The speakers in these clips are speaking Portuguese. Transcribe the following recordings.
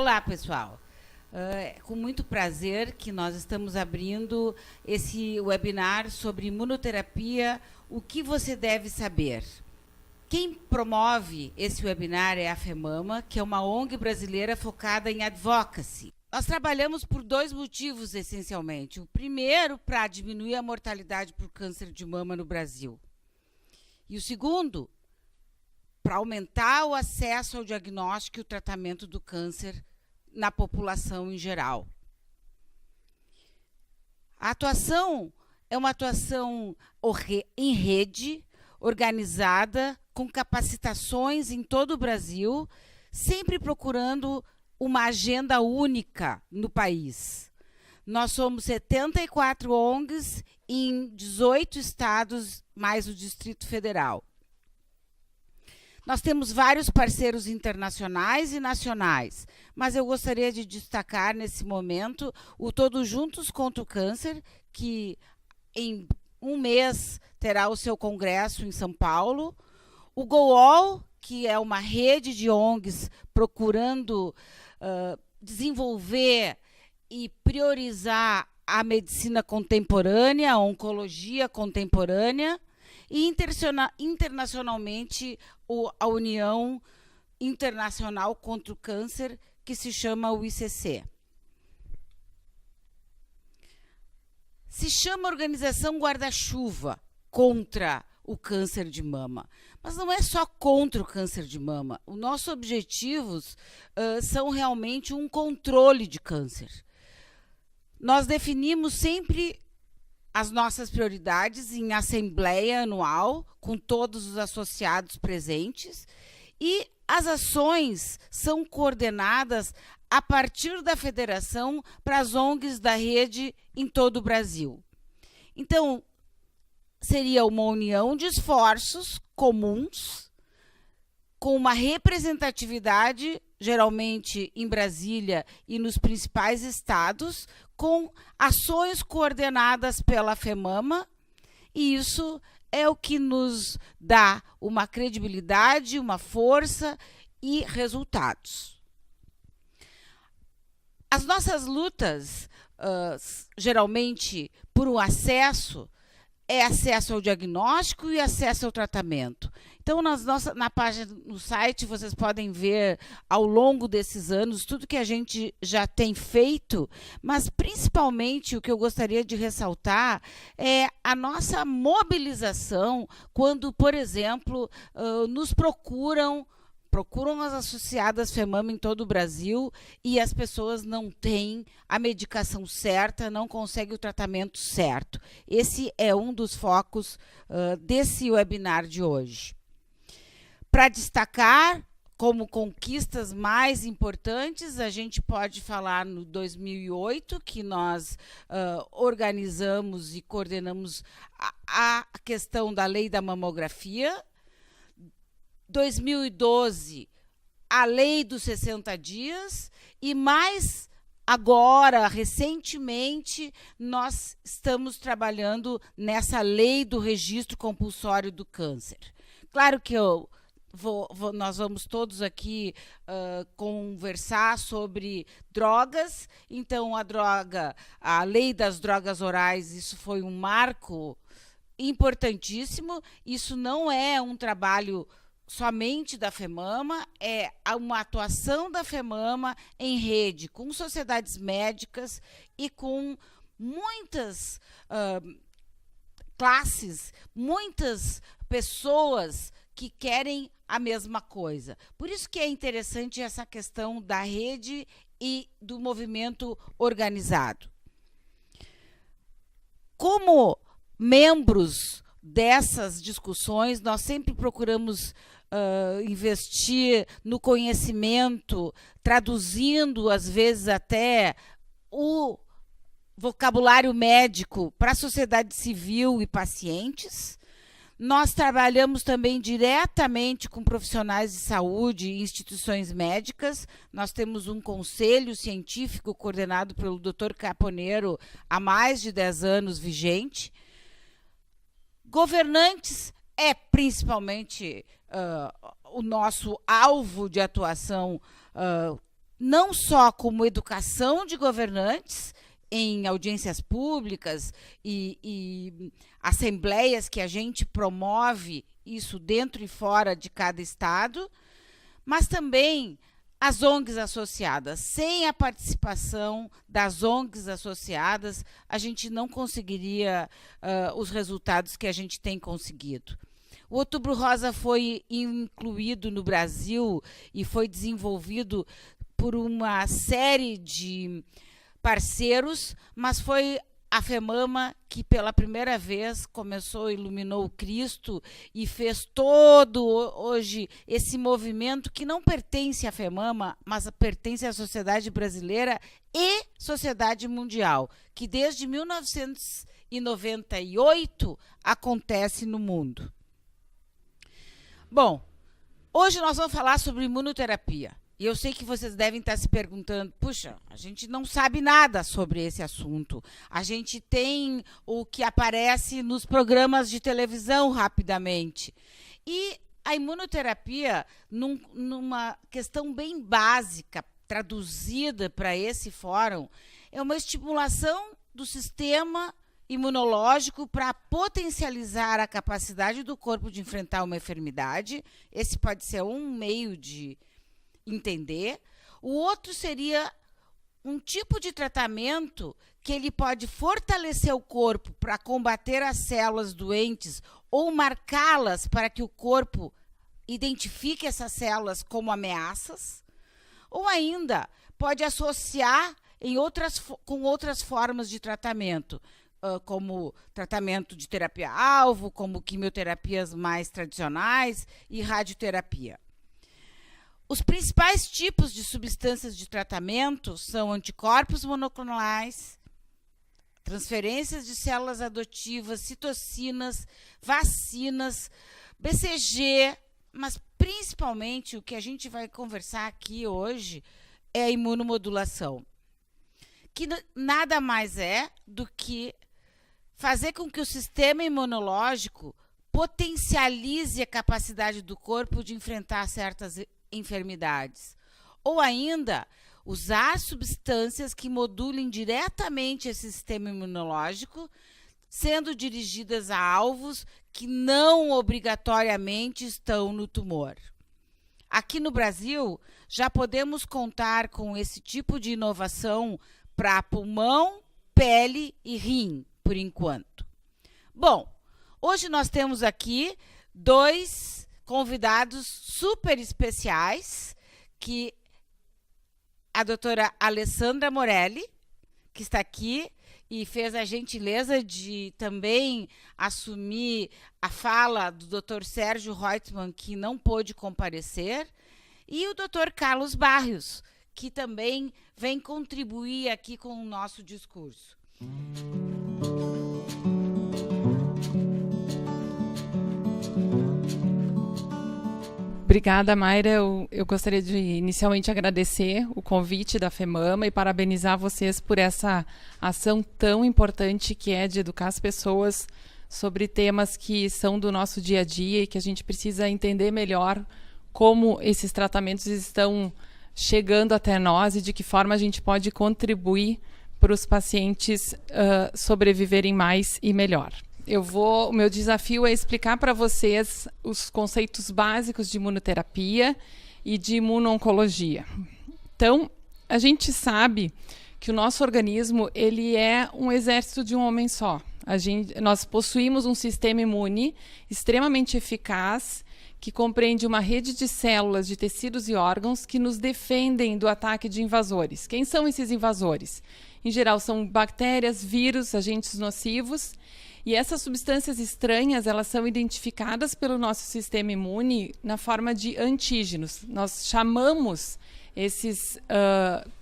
Olá, pessoal. É com muito prazer que nós estamos abrindo esse webinar sobre imunoterapia, o que você deve saber. Quem promove esse webinar é a FEMAMA, que é uma ONG brasileira focada em advocacy. Nós trabalhamos por dois motivos, essencialmente. O primeiro, para diminuir a mortalidade por câncer de mama no Brasil. E o segundo, para aumentar o acesso ao diagnóstico e o tratamento do câncer na população em geral. A atuação é uma atuação em rede, organizada, com capacitações em todo o Brasil, sempre procurando uma agenda única no país. Nós somos 74 ONGs em 18 estados, mais o Distrito Federal. Nós temos vários parceiros internacionais e nacionais, mas eu gostaria de destacar nesse momento o Todos Juntos contra o Câncer, que em um mês terá o seu congresso em São Paulo, o GoAll, que é uma rede de ONGs procurando desenvolver e priorizar a medicina contemporânea, a oncologia contemporânea, e internacionalmente a União Internacional contra o Câncer, que se chama o ICC. Se chama Organização Guarda-Chuva contra o câncer de mama. Mas não é só contra o câncer de mama. Os nossos objetivos são realmente um controle de câncer. Nós definimos sempre as nossas prioridades em assembleia anual, com todos os associados presentes, e as ações são coordenadas a partir da federação para as ONGs da rede em todo o Brasil. Então, seria uma união de esforços comuns, com uma representatividade, geralmente em Brasília e nos principais estados, com ações coordenadas pela FEMAMA, e isso é o que nos dá uma credibilidade, uma força e resultados. As nossas lutas, geralmente, por um acesso, é acesso ao diagnóstico e acesso ao tratamento. Então, na página, no site, vocês podem ver, ao longo desses anos, tudo que a gente já tem feito, mas, principalmente, o que eu gostaria de ressaltar é a nossa mobilização quando, por exemplo, nos procuram as associadas FEMAMA em todo o Brasil e as pessoas não têm a medicação certa, não conseguem o tratamento certo. Esse é um dos focos desse webinar de hoje. Para destacar como conquistas mais importantes, a gente pode falar no 2008, que nós organizamos e coordenamos a questão da lei da mamografia. 2012, a lei dos 60 dias, e mais agora, recentemente, nós estamos trabalhando nessa lei do registro compulsório do câncer. Claro que nós vamos todos aqui conversar sobre drogas, então a lei das drogas orais, isso foi um marco importantíssimo, isso não é um trabalho somente da FEMAMA, é uma atuação da FEMAMA em rede, com sociedades médicas e com muitas classes, muitas pessoas que querem a mesma coisa. Por isso que é interessante essa questão da rede e do movimento organizado. Como membros dessas discussões, nós sempre procuramos investir no conhecimento, traduzindo, às vezes, até o vocabulário médico para a sociedade civil e pacientes. Nós trabalhamos também diretamente com profissionais de saúde e instituições médicas. Nós temos um conselho científico coordenado pelo Dr. Caponeiro há mais de 10 anos vigente. Governantes é principalmente o nosso alvo de atuação não só como educação de governantes, em audiências públicas e assembleias que a gente promove isso dentro e fora de cada estado, mas também as ONGs associadas. Sem a participação das ONGs associadas, a gente não conseguiria os resultados que a gente tem conseguido. O Outubro Rosa foi incluído no Brasil e foi desenvolvido por uma série de parceiros, mas foi a FEMAMA que pela primeira vez começou, iluminou o Cristo e fez todo hoje esse movimento que não pertence à FEMAMA, mas pertence à sociedade brasileira e sociedade mundial, que desde 1998 acontece no mundo. Bom, hoje nós vamos falar sobre imunoterapia. E eu sei que vocês devem estar se perguntando, puxa, a gente não sabe nada sobre esse assunto. A gente tem o que aparece nos programas de televisão rapidamente. E a imunoterapia, numa questão bem básica, traduzida para esse fórum, é uma estimulação do sistema imunológico para potencializar a capacidade do corpo de enfrentar uma enfermidade. Esse pode ser um meio de entender. O outro seria um tipo de tratamento que ele pode fortalecer o corpo para combater as células doentes ou marcá-las para que o corpo identifique essas células como ameaças, ou ainda pode associar com outras formas de tratamento, como tratamento de terapia-alvo, como quimioterapias mais tradicionais e radioterapia. Os principais tipos de substâncias de tratamento são anticorpos monoclonais, transferências de células adotivas, citocinas, vacinas, BCG, mas principalmente o que a gente vai conversar aqui hoje é a imunomodulação, que nada mais é do que fazer com que o sistema imunológico potencialize a capacidade do corpo de enfrentar certas enfermidades, ou ainda usar substâncias que modulem diretamente esse sistema imunológico, sendo dirigidas a alvos que não obrigatoriamente estão no tumor. Aqui no Brasil, já podemos contar com esse tipo de inovação para pulmão, pele e rim, por enquanto. Bom, hoje nós temos aqui dois convidados super especiais, que a doutora Alessandra Morelli, que está aqui e fez a gentileza de também assumir a fala do doutor Sérgio Reutemann, que não pôde comparecer, e o doutor Carlos Barrios, que também vem contribuir aqui com o nosso discurso. Obrigada, Mayra. Eu gostaria de inicialmente agradecer o convite da FEMAMA e parabenizar vocês por essa ação tão importante que é de educar as pessoas sobre temas que são do nosso dia a dia e que a gente precisa entender melhor como esses tratamentos estão chegando até nós e de que forma a gente pode contribuir para os pacientes sobreviverem mais e melhor. O meu desafio é explicar para vocês os conceitos básicos de imunoterapia e de imuno-oncologia. Então, a gente sabe que o nosso organismo ele é um exército de um homem só. Nós possuímos um sistema imune extremamente eficaz que compreende uma rede de células, de tecidos e órgãos que nos defendem do ataque de invasores. Quem são esses invasores? Em geral, são bactérias, vírus, agentes nocivos. E essas substâncias estranhas, elas são identificadas pelo nosso sistema imune na forma de antígenos. Nós chamamos esses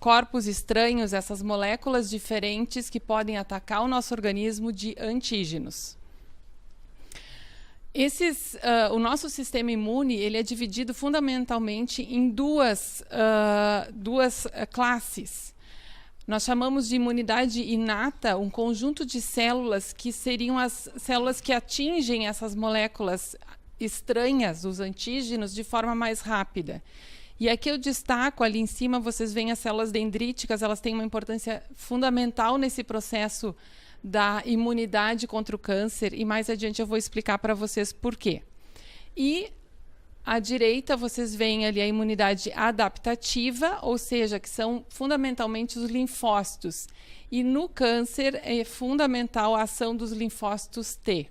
corpos estranhos, essas moléculas diferentes que podem atacar o nosso organismo de antígenos. O nosso sistema imune ele é dividido fundamentalmente em duas classes. Nós chamamos de imunidade inata um conjunto de células que seriam as células que atingem essas moléculas estranhas, os antígenos, de forma mais rápida. E aqui eu destaco, ali em cima, vocês veem as células dendríticas, elas têm uma importância fundamental nesse processo da imunidade contra o câncer, e mais adiante eu vou explicar para vocês por quê. E à direita, vocês veem ali a imunidade adaptativa, ou seja, que são fundamentalmente os linfócitos. E no câncer é fundamental a ação dos linfócitos T.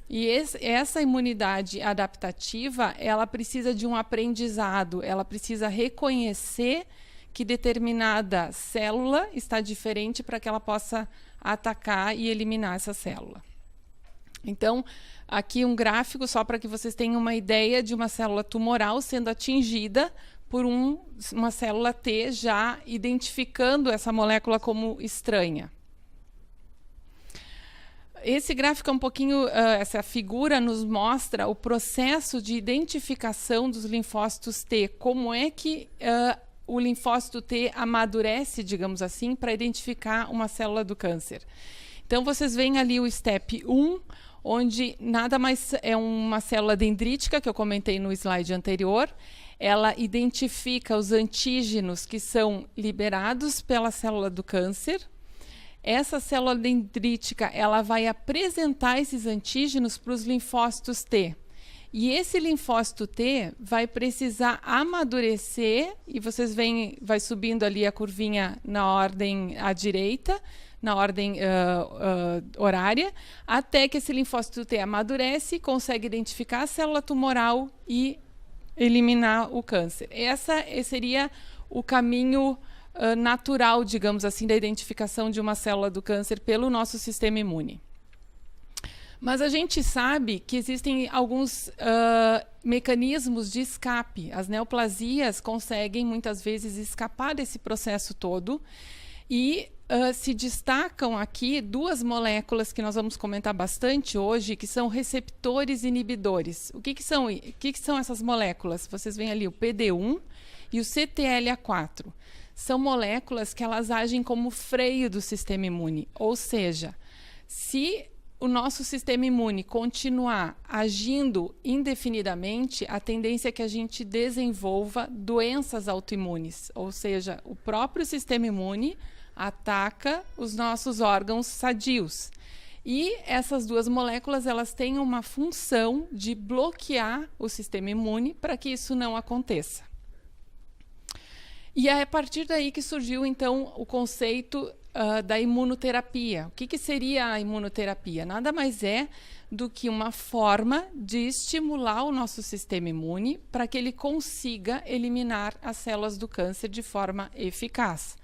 E essa imunidade adaptativa, ela precisa de um aprendizado, ela precisa reconhecer que determinada célula está diferente para que ela possa atacar e eliminar essa célula. Então, aqui um gráfico só para que vocês tenham uma ideia de uma célula tumoral sendo atingida por uma célula T, já identificando essa molécula como estranha. Esse gráfico é um pouquinho, essa figura nos mostra o processo de identificação dos linfócitos T, como é que o linfócito T amadurece, digamos assim, para identificar uma célula do câncer. Então, vocês veem ali o STEP 1, onde nada mais é uma célula dendrítica, que eu comentei no slide anterior. Ela identifica os antígenos que são liberados pela célula do câncer. Essa célula dendrítica, ela vai apresentar esses antígenos para os linfócitos T. E esse linfócito T vai precisar amadurecer, e vocês veem, vai subindo ali a curvinha na ordem à direita, na ordem horária, até que esse linfócito T amadurece, consegue identificar a célula tumoral e eliminar o câncer. Esse seria o caminho natural, digamos assim, da identificação de uma célula do câncer pelo nosso sistema imune. Mas a gente sabe que existem alguns mecanismos de escape. As neoplasias conseguem muitas vezes escapar desse processo todo e se destacam aqui duas moléculas que nós vamos comentar bastante hoje, que são receptores inibidores. O que são essas moléculas? Vocês veem ali o PD-1 e o CTLA-4. São moléculas que elas agem como freio do sistema imune. Ou seja, se o nosso sistema imune continuar agindo indefinidamente, a tendência é que a gente desenvolva doenças autoimunes. Ou seja, o próprio sistema imune ataca os nossos órgãos sadios. E essas duas moléculas, elas têm uma função de bloquear o sistema imune para que isso não aconteça. E é a partir daí que surgiu, então, o conceito da imunoterapia. O que seria a imunoterapia? Nada mais é do que uma forma de estimular o nosso sistema imune para que ele consiga eliminar as células do câncer de forma eficaz.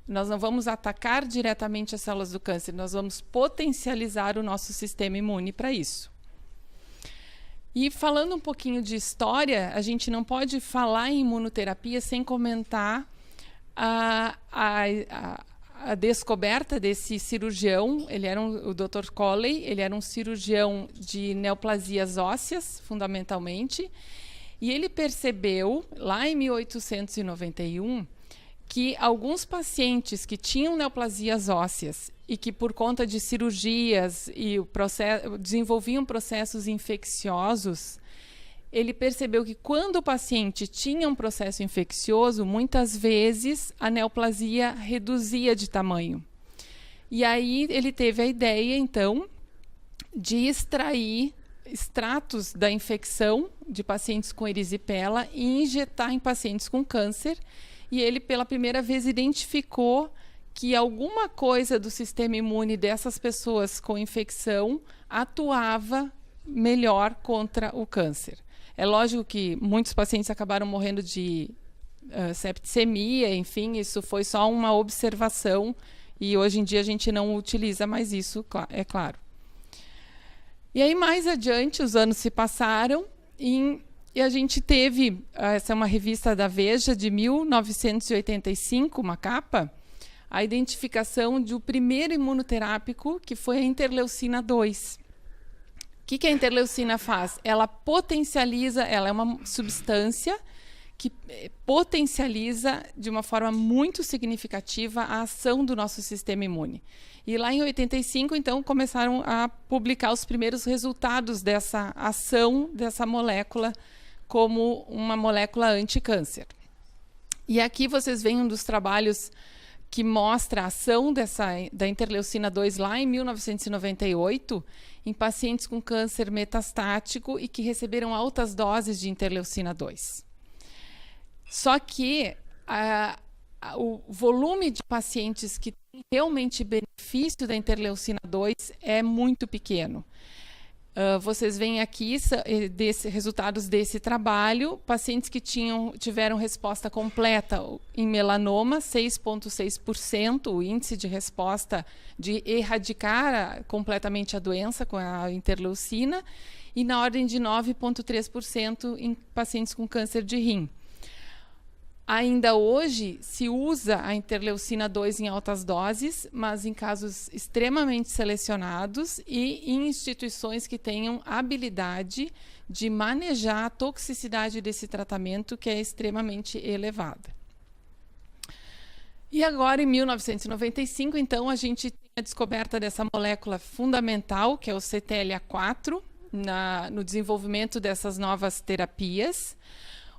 Nós não vamos atacar diretamente as células do câncer, nós vamos potencializar o nosso sistema imune para isso. E falando um pouquinho de história, a gente não pode falar em imunoterapia sem comentar a descoberta desse cirurgião. Ele era o Dr. Coley, ele era um cirurgião de neoplasias ósseas, fundamentalmente, e ele percebeu, lá em 1891, que alguns pacientes que tinham neoplasias ósseas e que por conta de cirurgias e desenvolviam processos infecciosos, ele percebeu que quando o paciente tinha um processo infeccioso, muitas vezes a neoplasia reduzia de tamanho. E aí ele teve a ideia, então, de extrair extratos da infecção de pacientes com erisipela e injetar em pacientes com câncer. E ele, pela primeira vez, identificou que alguma coisa do sistema imune dessas pessoas com infecção atuava melhor contra o câncer. É lógico que muitos pacientes acabaram morrendo de septicemia, enfim, isso foi só uma observação e hoje em dia a gente não utiliza mais isso, é claro. E aí, mais adiante, os anos se passaram e a gente teve, essa é uma revista da Veja de 1985, uma capa, a identificação do primeiro imunoterápico, que foi a interleucina 2. O que a interleucina faz? Ela potencializa, ela é uma substância que potencializa de uma forma muito significativa a ação do nosso sistema imune. E lá em 85, então, começaram a publicar os primeiros resultados dessa ação dessa molécula como uma molécula anticâncer. E aqui vocês veem um dos trabalhos que mostra a ação da interleucina 2 lá em 1998 em pacientes com câncer metastático e que receberam altas doses de interleucina 2. Só que o volume de pacientes que tem realmente benefício da interleucina 2 é muito pequeno. Vocês veem aqui resultados desse trabalho, pacientes que tiveram resposta completa em melanoma, 6,6%, o índice de resposta de erradicar completamente a doença com a interleucina, e na ordem de 9,3% em pacientes com câncer de rim. Ainda hoje se usa a interleucina 2 em altas doses, mas em casos extremamente selecionados e em instituições que tenham habilidade de manejar a toxicidade desse tratamento, que é extremamente elevada. E agora, em 1995, então, a gente tem a descoberta dessa molécula fundamental, que é o CTLA4, no desenvolvimento dessas novas terapias.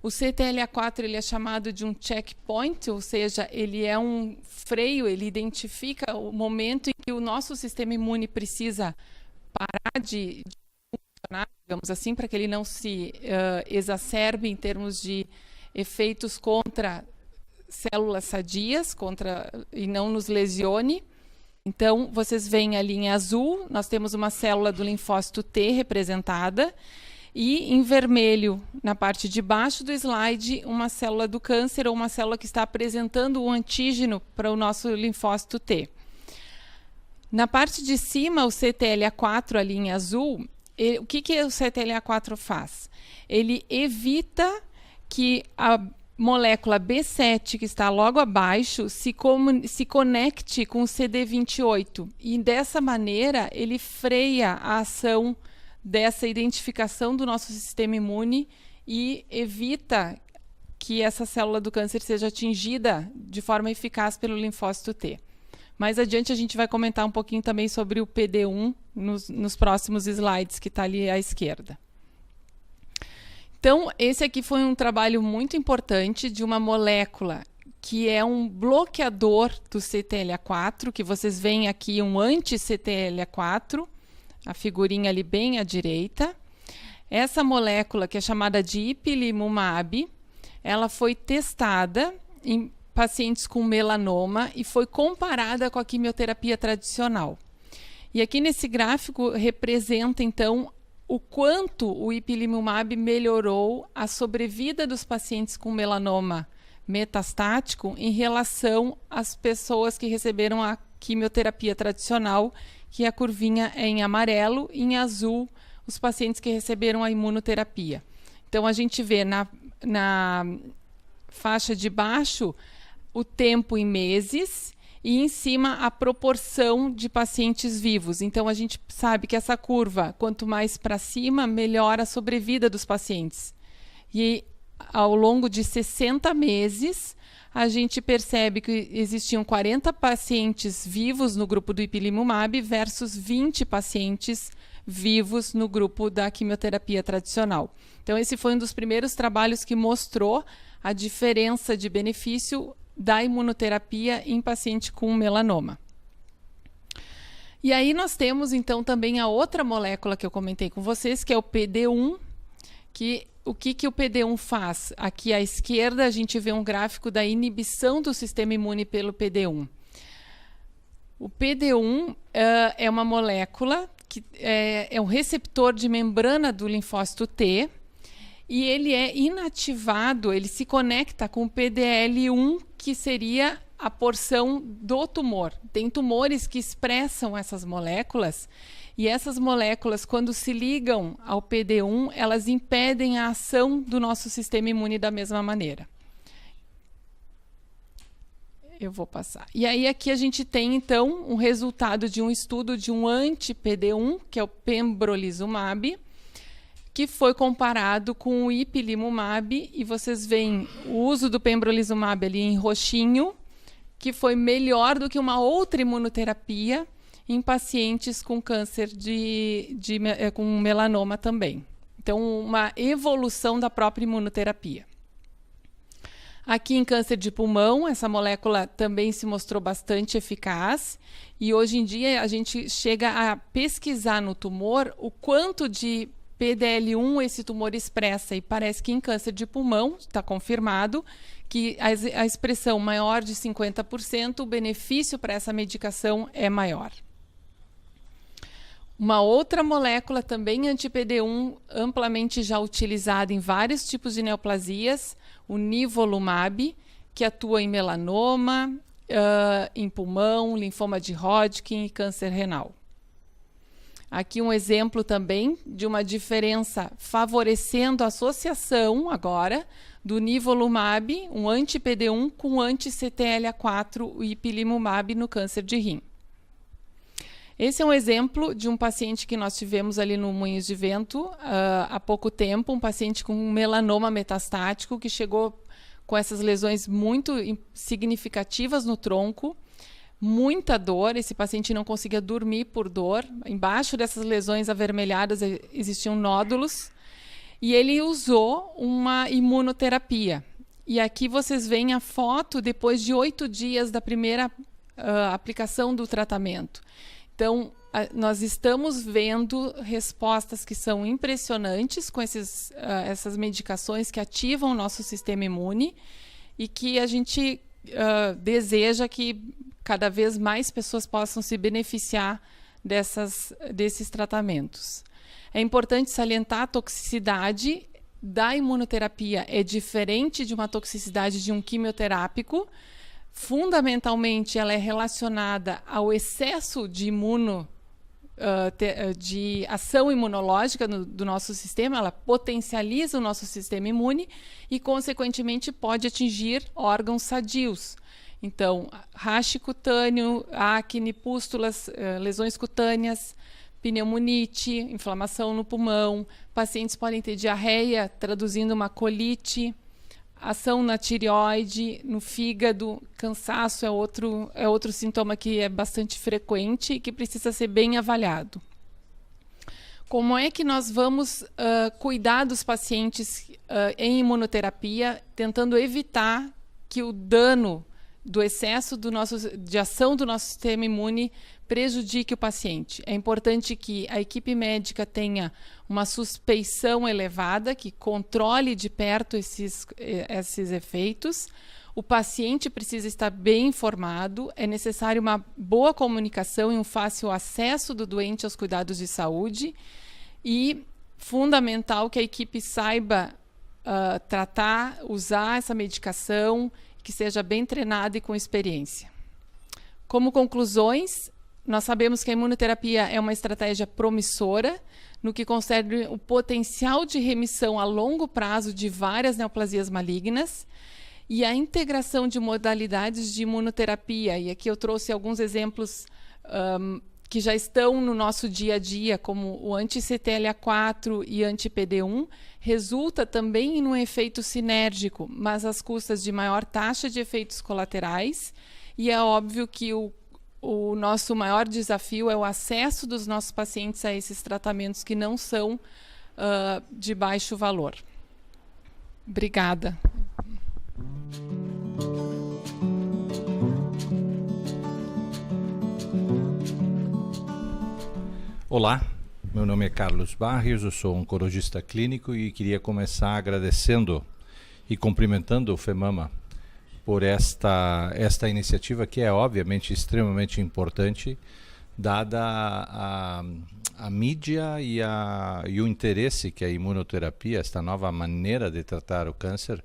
O CTLA4 ele é chamado de um checkpoint, ou seja, ele é um freio, ele identifica o momento em que o nosso sistema imune precisa parar de funcionar, digamos assim, para que ele não se exacerbe em termos de efeitos contra células sadias e não nos lesione. Então, vocês veem ali em azul, nós temos uma célula do linfócito T representada, e em vermelho, na parte de baixo do slide, uma célula do câncer ou uma célula que está apresentando um antígeno para o nosso linfócito T. Na parte de cima, o CTLA4 ali em azul, o que o CTLA4 faz? Ele evita que a molécula B7, que está logo abaixo, se conecte com o CD28. E dessa maneira, ele freia a ação dessa identificação do nosso sistema imune e evita que essa célula do câncer seja atingida de forma eficaz pelo linfócito T. Mais adiante a gente vai comentar um pouquinho também sobre o PD-1 nos próximos slides, que está ali à esquerda. Então, esse aqui foi um trabalho muito importante de uma molécula que é um bloqueador do CTLA4, que vocês veem aqui um anti-CTLA4, a figurinha ali bem à direita. Essa molécula, que é chamada de ipilimumab, ela foi testada em pacientes com melanoma e foi comparada com a quimioterapia tradicional. E aqui nesse gráfico representa, então, o quanto o ipilimumab melhorou a sobrevida dos pacientes com melanoma metastático em relação às pessoas que receberam a quimioterapia tradicional, que a curvinha é em amarelo, e em azul os pacientes que receberam a imunoterapia. Então, a gente vê na faixa de baixo o tempo em meses e em cima a proporção de pacientes vivos. Então, a gente sabe que essa curva, quanto mais para cima, melhor a sobrevida dos pacientes. E ao longo de 60 meses, a gente percebe que existiam 40 pacientes vivos no grupo do ipilimumab versus 20 pacientes vivos no grupo da quimioterapia tradicional. Então, esse foi um dos primeiros trabalhos que mostrou a diferença de benefício da imunoterapia em paciente com melanoma. E aí nós temos, então, também a outra molécula que eu comentei com vocês, que é o PD-1, o que o PD-1 faz? Aqui à esquerda a gente vê um gráfico da inibição do sistema imune pelo PD-1. O PD-1 é uma molécula que é um receptor de membrana do linfócito T e ele é inativado, ele se conecta com o PDL1, que seria a porção do tumor. Tem tumores que expressam essas moléculas e essas moléculas, quando se ligam ao PD-1, elas impedem a ação do nosso sistema imune da mesma maneira. Eu vou passar. E aí aqui a gente tem, então, um resultado de um estudo de um anti-PD-1, que é o pembrolizumab, que foi comparado com o ipilimumab, e vocês veem o uso do pembrolizumab ali em roxinho, que foi melhor do que uma outra imunoterapia em pacientes com câncer com melanoma também. Então, uma evolução da própria imunoterapia. Aqui em câncer de pulmão, essa molécula também se mostrou bastante eficaz e hoje em dia a gente chega a pesquisar no tumor o quanto de PDL1 esse tumor expressa e parece que em câncer de pulmão, está confirmado, que a expressão maior de 50%, o benefício para essa medicação é maior. Uma outra molécula também anti-PD1, amplamente já utilizada em vários tipos de neoplasias, o nivolumab, que atua em melanoma, em pulmão, linfoma de Hodgkin e câncer renal. Aqui um exemplo também de uma diferença favorecendo a associação agora do nivolumab, um anti-PD1 com anti-CTLA4, o ipilimumab no câncer de rim. Esse é um exemplo de um paciente que nós tivemos ali no Moinhos de Vento há pouco tempo, um paciente com melanoma metastático que chegou com essas lesões muito significativas no tronco, muita dor, esse paciente não conseguia dormir por dor, embaixo dessas lesões avermelhadas existiam nódulos, e ele usou uma imunoterapia. E aqui vocês veem a foto depois de 8 dias da primeira aplicação do tratamento. Então, nós estamos vendo respostas que são impressionantes com essas medicações que ativam o nosso sistema imune e que a gente deseja que cada vez mais pessoas possam se beneficiar desses tratamentos. É importante salientar a toxicidade da imunoterapia é diferente de uma toxicidade de um quimioterápico. Fundamentalmente, ela é relacionada ao excesso de de ação imunológica do nosso sistema, ela potencializa o nosso sistema imune e, consequentemente, pode atingir órgãos sadios. Então, rache cutâneo, acne, pústulas, lesões cutâneas, pneumonite, inflamação no pulmão, pacientes podem ter diarreia, traduzindo uma colite, ação na tireoide, no fígado, cansaço é outro sintoma que é bastante frequente e que precisa ser bem avaliado. Como é que nós vamos cuidar dos pacientes em imunoterapia, tentando evitar que o dano do excesso de ação do nosso sistema imune prejudique o paciente? É importante que a equipe médica tenha uma suspeição elevada, que controle de perto esses efeitos. O paciente precisa estar bem informado, é necessário uma boa comunicação e um fácil acesso do doente aos cuidados de saúde e fundamental que a equipe saiba tratar, usar essa medicação, que seja bem treinada e com experiência. Como conclusões, nós sabemos que a imunoterapia é uma estratégia promissora no que concerne o potencial de remissão a longo prazo de várias neoplasias malignas e a integração de modalidades de imunoterapia. E aqui eu trouxe alguns exemplos que já estão no nosso dia a dia, como o anti-CTLA4 e anti-PD1, resulta também em um efeito sinérgico, mas às custas de maior taxa de efeitos colaterais. E é óbvio que o nosso maior desafio é o acesso dos nossos pacientes a esses tratamentos que não são de baixo valor. Obrigada. Olá, meu nome é Carlos Barrios, eu sou oncologista clínico e queria começar agradecendo e cumprimentando o FEMAMA por esta iniciativa que é obviamente extremamente importante, dada a mídia e o interesse que a imunoterapia, esta nova maneira de tratar o câncer,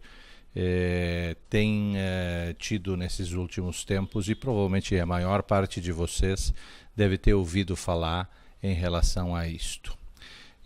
tem tido nesses últimos tempos, e provavelmente a maior parte de vocês deve ter ouvido falar em relação a isto.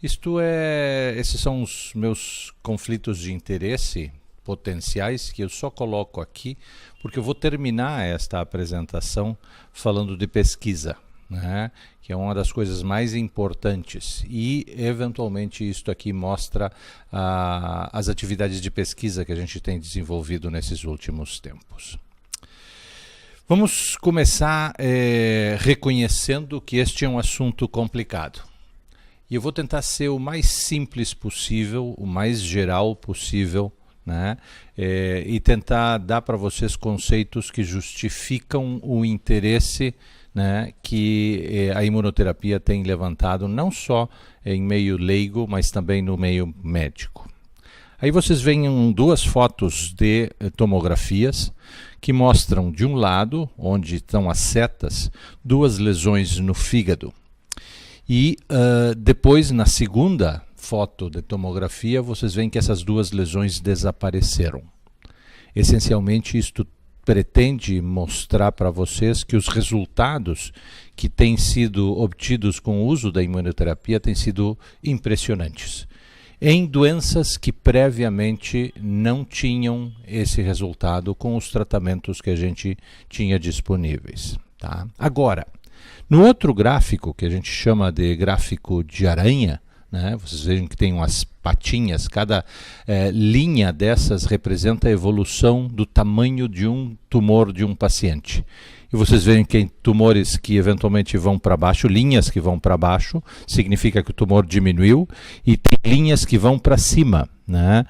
Esses são os meus conflitos de interesse potenciais, que eu só coloco aqui porque eu vou terminar esta apresentação falando de pesquisa, né? Que é uma das coisas mais importantes, e eventualmente isto aqui mostra as atividades de pesquisa que a gente tem desenvolvido nesses últimos tempos. Vamos começar reconhecendo que este é um assunto complicado. E eu vou tentar ser o mais simples possível, o mais geral possível né? E tentar dar para vocês conceitos que justificam o interesse, né, que a imunoterapia tem levantado, não só em meio leigo, mas também no meio médico. Aí vocês veem duas fotos de tomografias que mostram, de um lado, onde estão as setas, duas lesões no fígado. E depois, na segunda foto de tomografia, vocês veem que essas duas lesões desapareceram. Essencialmente, isto pretende mostrar para vocês que os resultados que têm sido obtidos com o uso da imunoterapia têm sido impressionantes, em doenças que previamente não tinham esse resultado com os tratamentos que a gente tinha disponíveis. Tá? Agora, no outro gráfico, que a gente chama de gráfico de aranha, né? Vocês vejam que tem umas patinhas, cada linha dessas representa a evolução do tamanho de um tumor de um paciente. E vocês veem que tem tumores que eventualmente vão para baixo, linhas que vão para baixo, significa que o tumor diminuiu, e tem linhas que vão para cima, né?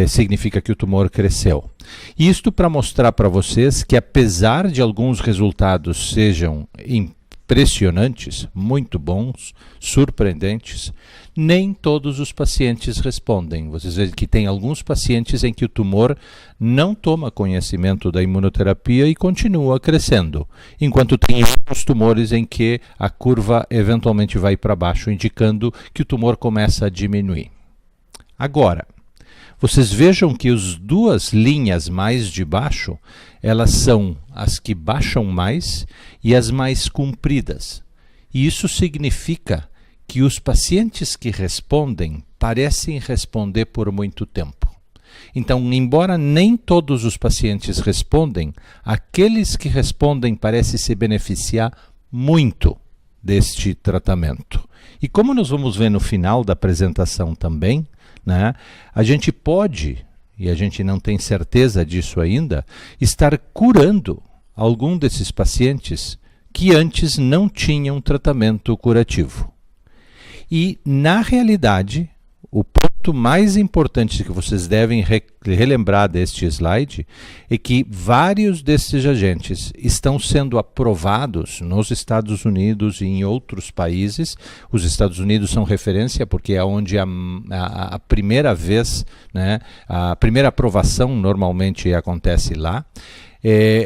Significa que o tumor cresceu. Isto para mostrar para vocês que, apesar de alguns resultados sejam impressionantes, muito bons, surpreendentes, nem todos os pacientes respondem. Vocês veem que tem alguns pacientes em que o tumor não toma conhecimento da imunoterapia e continua crescendo, enquanto tem outros tumores em que a curva eventualmente vai para baixo, indicando que o tumor começa a diminuir. Agora, vocês vejam que as duas linhas mais de baixo, elas são as que baixam mais e as mais compridas. E isso significa que os pacientes que respondem parecem responder por muito tempo. Então, embora nem todos os pacientes respondem, aqueles que respondem parecem se beneficiar muito deste tratamento. E como nós vamos ver no final da apresentação também, né, a gente pode, e a gente não tem certeza disso ainda, estar curando algum desses pacientes que antes não tinham tratamento curativo. E, na realidade, o ponto mais importante que vocês devem relembrar deste slide é que vários desses agentes estão sendo aprovados nos Estados Unidos e em outros países. Os Estados Unidos são referência porque é onde a primeira vez, né, a primeira aprovação normalmente acontece lá.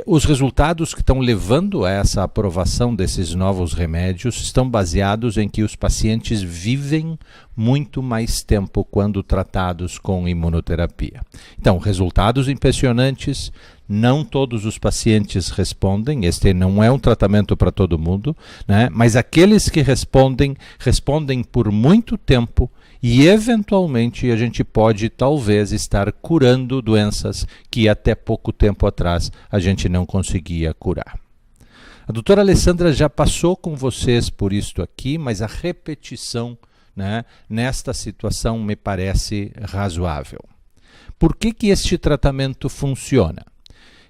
Os resultados que estão levando a essa aprovação desses novos remédios estão baseados em que os pacientes vivem muito mais tempo quando tratados com imunoterapia. Então, resultados impressionantes, não todos os pacientes respondem, este não é um tratamento para todo mundo, né? Mas aqueles que respondem por muito tempo. E, eventualmente, a gente pode, talvez, estar curando doenças que até pouco tempo atrás a gente não conseguia curar. A doutora Alessandra já passou com vocês por isto aqui, mas a repetição, né, nesta situação me parece razoável. Por que este tratamento funciona?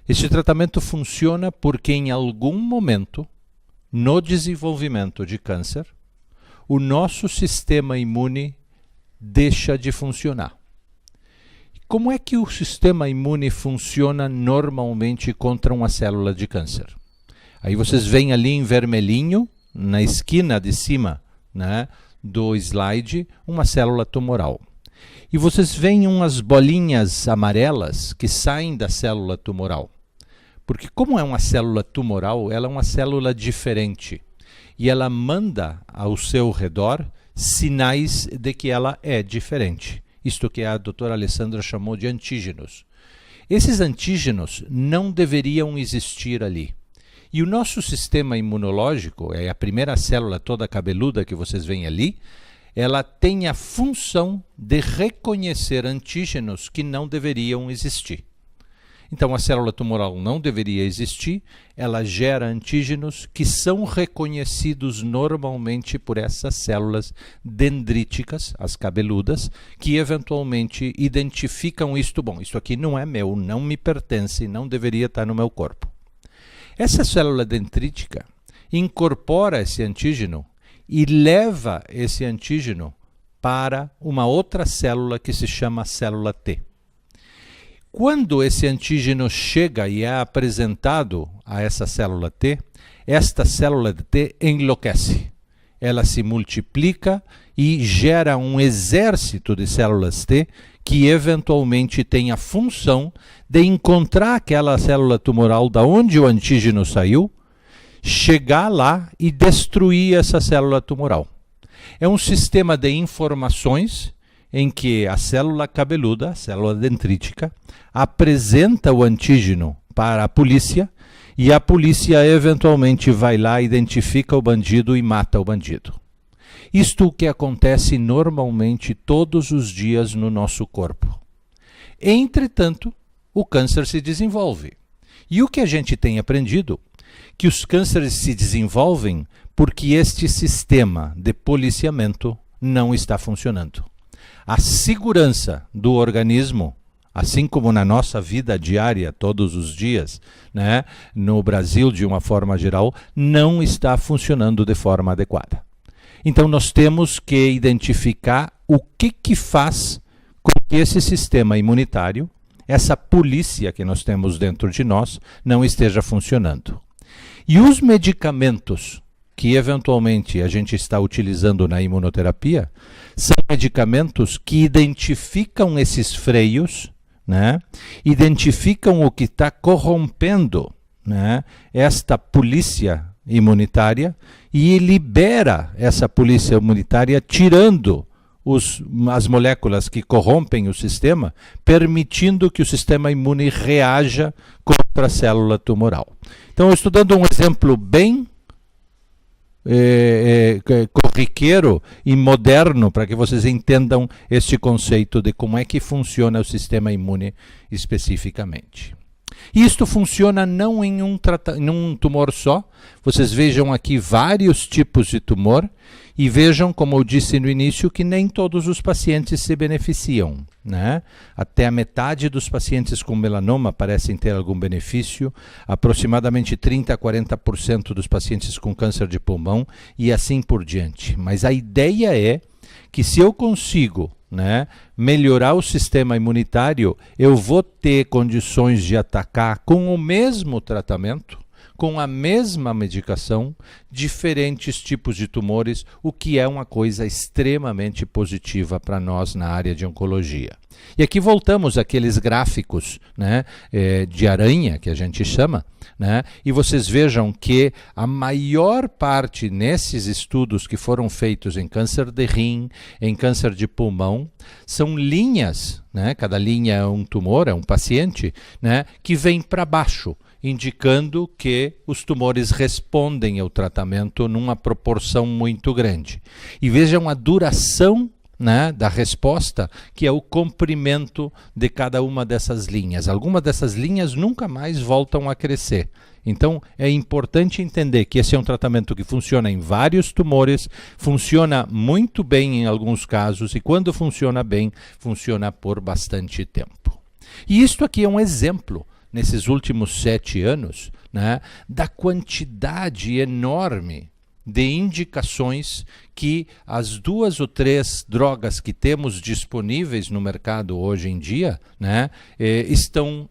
Este tratamento funciona porque, em algum momento, no desenvolvimento de câncer, o nosso sistema imune deixa de funcionar. Como é que o sistema imune funciona normalmente contra uma célula de câncer? Aí vocês veem ali em vermelhinho, na esquina de cima, né, do slide, uma célula tumoral. E vocês veem umas bolinhas amarelas que saem da célula tumoral. Porque como é uma célula tumoral, ela é uma célula diferente. E ela manda ao seu redor sinais de que ela é diferente. Isto que a doutora Alessandra chamou de antígenos. Esses antígenos não deveriam existir ali. E o nosso sistema imunológico, a primeira célula toda cabeluda que vocês veem ali, ela tem a função de reconhecer antígenos que não deveriam existir. Então, a célula tumoral não deveria existir, ela gera antígenos que são reconhecidos normalmente por essas células dendríticas, as cabeludas, que eventualmente identificam isto. Bom, isso aqui não é meu, não me pertence, não deveria estar no meu corpo. Essa célula dendrítica incorpora esse antígeno e leva esse antígeno para uma outra célula que se chama célula T. Quando esse antígeno chega e é apresentado a essa célula T, esta célula T enlouquece. Ela se multiplica e gera um exército de células T que eventualmente tem a função de encontrar aquela célula tumoral da onde o antígeno saiu, chegar lá e destruir essa célula tumoral. É um sistema de informações em que a célula cabeluda, a célula dendrítica, apresenta o antígeno para a polícia e a polícia eventualmente vai lá, identifica o bandido e mata o bandido. Isto que acontece normalmente todos os dias no nosso corpo. Entretanto, o câncer se desenvolve. E o que a gente tem aprendido? Que os cânceres se desenvolvem porque este sistema de policiamento não está funcionando. A segurança do organismo, assim como na nossa vida diária, todos os dias, né, no Brasil de uma forma geral, não está funcionando de forma adequada. Então nós temos que identificar o que faz com que esse sistema imunitário, essa polícia que nós temos dentro de nós, não esteja funcionando. E os medicamentos que eventualmente a gente está utilizando na imunoterapia são medicamentos que identificam esses freios, né? Identificam o que está corrompendo, né, esta polícia imunitária e libera essa polícia imunitária tirando as moléculas que corrompem o sistema, permitindo que o sistema imune reaja contra a célula tumoral. Então, eu estou dando um exemplo bem corriqueiro e moderno para que vocês entendam este conceito de como é que funciona o sistema imune especificamente. Isto funciona não em um tumor só. Vocês vejam aqui vários tipos de tumor e vejam, como eu disse no início, que nem todos os pacientes se beneficiam, né? Até a metade dos pacientes com melanoma parecem ter algum benefício, aproximadamente 30% a 40% dos pacientes com câncer de pulmão e assim por diante. Mas a ideia é que se eu consigo, né, melhorar o sistema imunitário, eu vou ter condições de atacar com o mesmo tratamento, com a mesma medicação, diferentes tipos de tumores, o que é uma coisa extremamente positiva para nós na área de oncologia. E aqui voltamos àqueles gráficos, né, de aranha, que a gente chama, né, e vocês vejam que a maior parte nesses estudos que foram feitos em câncer de rim, em câncer de pulmão, são linhas, né, cada linha é um tumor, é um paciente, né, que vem para baixo, indicando que os tumores respondem ao tratamento numa proporção muito grande. E vejam a duração, né, da resposta, que é o comprimento de cada uma dessas linhas. Algumas dessas linhas nunca mais voltam a crescer. Então, é importante entender que esse é um tratamento que funciona em vários tumores, funciona muito bem em alguns casos e quando funciona bem, funciona por bastante tempo. E isto aqui é um exemplo, nesses últimos 7 anos, né, da quantidade enorme de indicações que as 2 ou 3 drogas que temos disponíveis no mercado hoje em dia, né, estão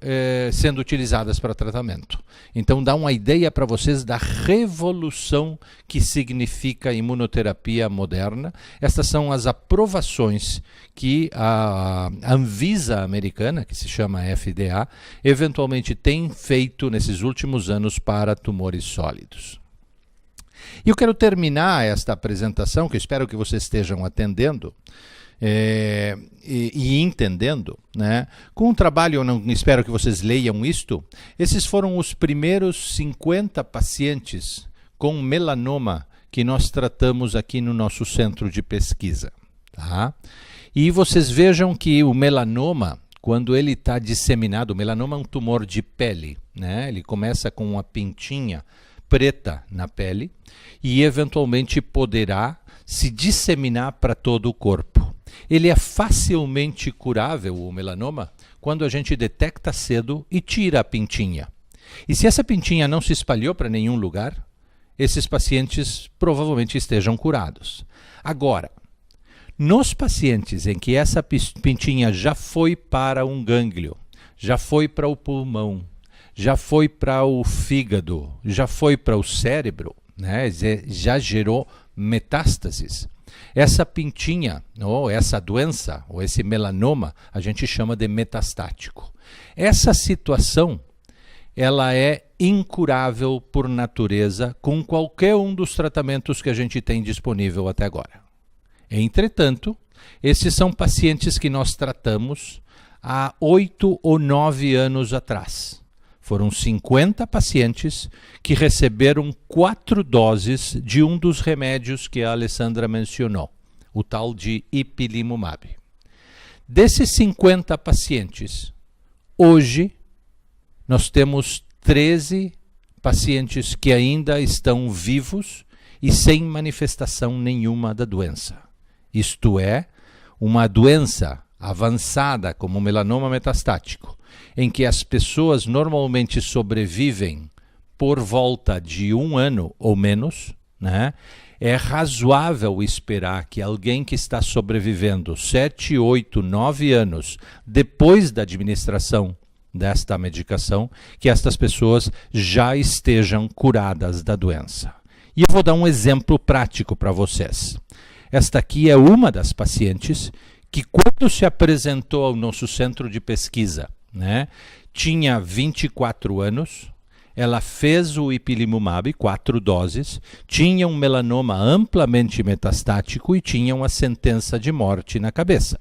sendo utilizadas para tratamento. Então dá uma ideia para vocês da revolução que significa a imunoterapia moderna. Estas são as aprovações que a Anvisa americana, que se chama FDA, eventualmente tem feito nesses últimos anos para tumores sólidos. E eu quero terminar esta apresentação, que eu espero que vocês estejam atendendo e entendendo, né, com um trabalho, eu não espero que vocês leiam isto. Esses foram os primeiros 50 pacientes com melanoma que nós tratamos aqui no nosso centro de pesquisa. Tá? E vocês vejam que o melanoma, quando ele está disseminado, o melanoma é um tumor de pele, né? Ele começa com uma pintinha preta na pele e eventualmente poderá se disseminar para todo o corpo. Ele é facilmente curável, o melanoma, quando a gente detecta cedo e tira a pintinha. E se essa pintinha não se espalhou para nenhum lugar, esses pacientes provavelmente estejam curados. Agora, nos pacientes em que essa pintinha já foi para um gânglio, já foi para o pulmão, já foi para o fígado, já foi para o cérebro, né? Já gerou metástases. Essa pintinha, ou essa doença, ou esse melanoma, a gente chama de metastático. Essa situação, ela é incurável por natureza com qualquer um dos tratamentos que a gente tem disponível até agora. Entretanto, esses são pacientes que nós tratamos há 8 ou 9 anos atrás. Foram 50 pacientes que receberam 4 doses de um dos remédios que a Alessandra mencionou, o tal de ipilimumab. Desses 50 pacientes, hoje nós temos 13 pacientes que ainda estão vivos e sem manifestação nenhuma da doença. Isto é, uma doença avançada como melanoma metastático, em que as pessoas normalmente sobrevivem por volta de 1 ano ou menos, né? É razoável esperar que alguém que está sobrevivendo 7, 8, 9 anos depois da administração desta medicação, que estas pessoas já estejam curadas da doença. E eu vou dar um exemplo prático para vocês. Esta aqui é uma das pacientes que, quando se apresentou ao nosso centro de pesquisa, né, tinha 24 anos, ela fez o ipilimumab, 4 doses, tinha um melanoma amplamente metastático e tinha uma sentença de morte na cabeça.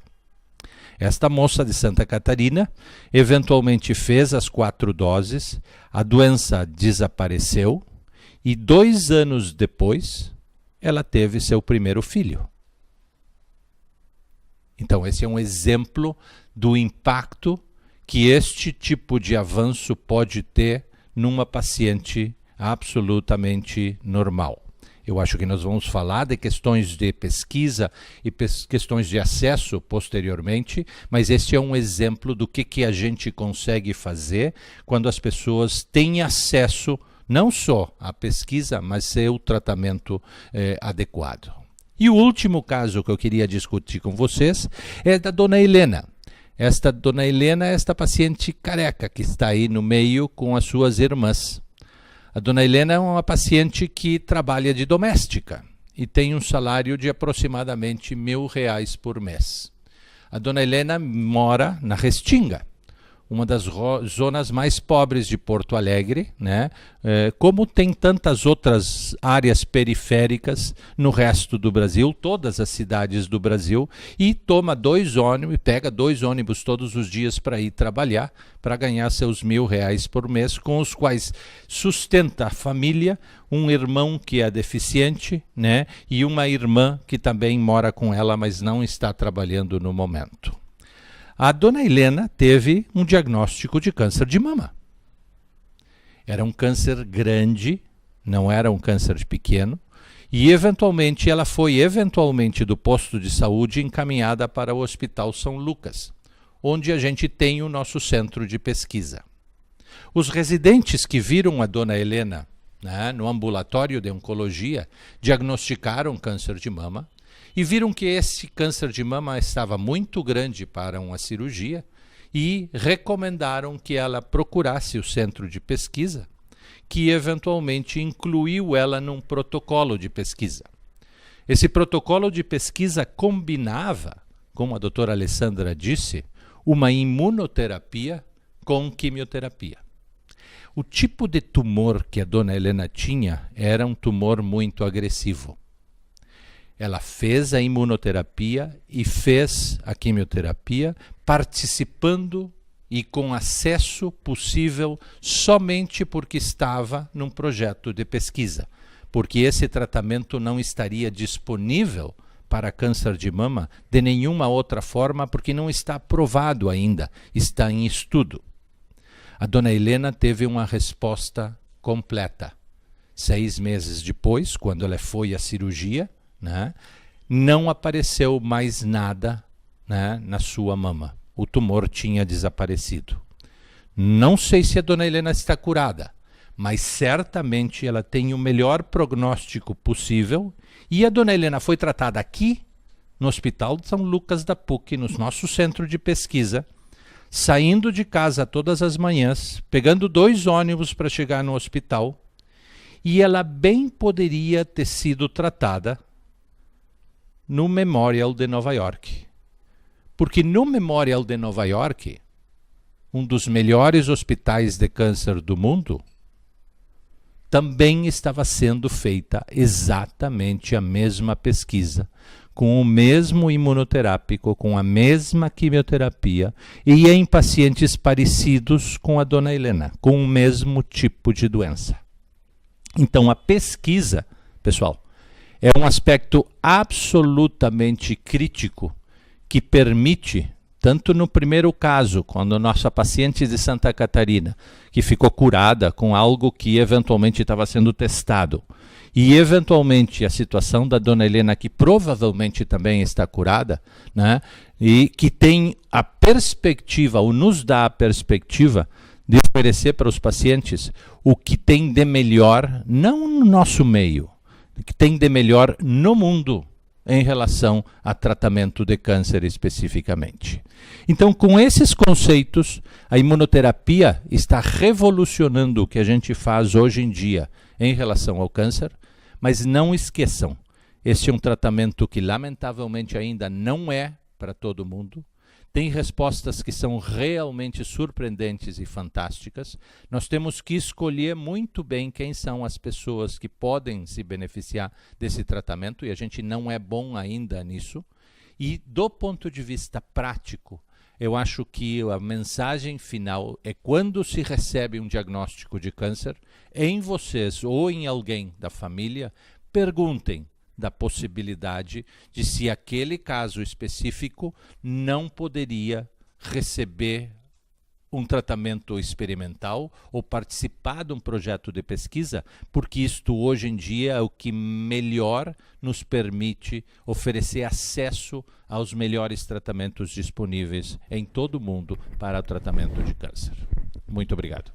Esta moça de Santa Catarina eventualmente fez as 4 doses, a doença desapareceu e 2 anos depois ela teve seu primeiro filho. Então, esse é um exemplo do impacto que este tipo de avanço pode ter numa paciente absolutamente normal. Eu acho que nós vamos falar de questões de pesquisa e questões de acesso posteriormente, mas este é um exemplo do que a gente consegue fazer quando as pessoas têm acesso não só à pesquisa, mas seu tratamento adequado. E o último caso que eu queria discutir com vocês é da dona Helena. Esta dona Helena é esta paciente careca que está aí no meio com as suas irmãs. A dona Helena é uma paciente que trabalha de doméstica e tem um salário de aproximadamente R$1.000 por mês. A dona Helena mora na Restinga, uma das zonas mais pobres de Porto Alegre, né? Como tem tantas outras áreas periféricas no resto do Brasil, todas as cidades do Brasil, e toma 2 ônibus, pega 2 ônibus todos os dias para ir trabalhar, para ganhar seus R$1.000 por mês, com os quais sustenta a família, um irmão que é deficiente, né? E uma irmã que também mora com ela, mas não está trabalhando no momento. A dona Helena teve um diagnóstico de câncer de mama. Era um câncer grande, não era um câncer pequeno, e eventualmente ela foi do posto de saúde encaminhada para o Hospital São Lucas, onde a gente tem o nosso centro de pesquisa. Os residentes que viram a dona Helena, né, no ambulatório de oncologia, diagnosticaram câncer de mama, e viram que esse câncer de mama estava muito grande para uma cirurgia e recomendaram que ela procurasse o centro de pesquisa, que eventualmente incluiu ela num protocolo de pesquisa. Esse protocolo de pesquisa combinava, como a doutora Alessandra disse, uma imunoterapia com quimioterapia. O tipo de tumor que a dona Helena tinha era um tumor muito agressivo. Ela fez a imunoterapia e fez a quimioterapia participando e com acesso possível somente porque estava num projeto de pesquisa, porque esse tratamento não estaria disponível para câncer de mama de nenhuma outra forma, porque não está aprovado ainda, está em estudo. A dona Helena teve uma resposta completa. 6 meses depois, quando ela foi à cirurgia, né, não apareceu mais nada, né, na sua mama. O tumor tinha desaparecido. Não sei se a dona Helena está curada, mas certamente ela tem o melhor prognóstico possível. E a dona Helena foi tratada aqui, no Hospital de São Lucas da PUC, no nosso centro de pesquisa, saindo de casa todas as manhãs, pegando 2 ônibus para chegar no hospital, e ela bem poderia ter sido tratada no Memorial de Nova York. Porque no Memorial de Nova York, um dos melhores hospitais de câncer do mundo, também estava sendo feita exatamente a mesma pesquisa, com o mesmo imunoterápico, com a mesma quimioterapia, e em pacientes parecidos com a dona Helena, com o mesmo tipo de doença. Então, a pesquisa, pessoal, é um aspecto absolutamente crítico que permite, tanto no primeiro caso, quando nossa paciente de Santa Catarina, que ficou curada com algo que eventualmente estava sendo testado, e eventualmente a situação da dona Helena, que provavelmente também está curada, né, e que tem a perspectiva, ou nos dá a perspectiva, de oferecer para os pacientes o que tem de melhor, não no nosso meio, o que tem de melhor no mundo em relação a tratamento de câncer especificamente. Então, com esses conceitos, a imunoterapia está revolucionando o que a gente faz hoje em dia em relação ao câncer, mas não esqueçam, esse é um tratamento que lamentavelmente ainda não é para todo mundo. Tem respostas que são realmente surpreendentes e fantásticas. Nós temos que escolher muito bem quem são as pessoas que podem se beneficiar desse tratamento, e a gente não é bom ainda nisso. E do ponto de vista prático, eu acho que a mensagem final é: quando se recebe um diagnóstico de câncer, em vocês ou em alguém da família, perguntem da possibilidade de se aquele caso específico não poderia receber um tratamento experimental ou participar de um projeto de pesquisa, porque isto hoje em dia é o que melhor nos permite oferecer acesso aos melhores tratamentos disponíveis em todo o mundo para o tratamento de câncer. Muito obrigado.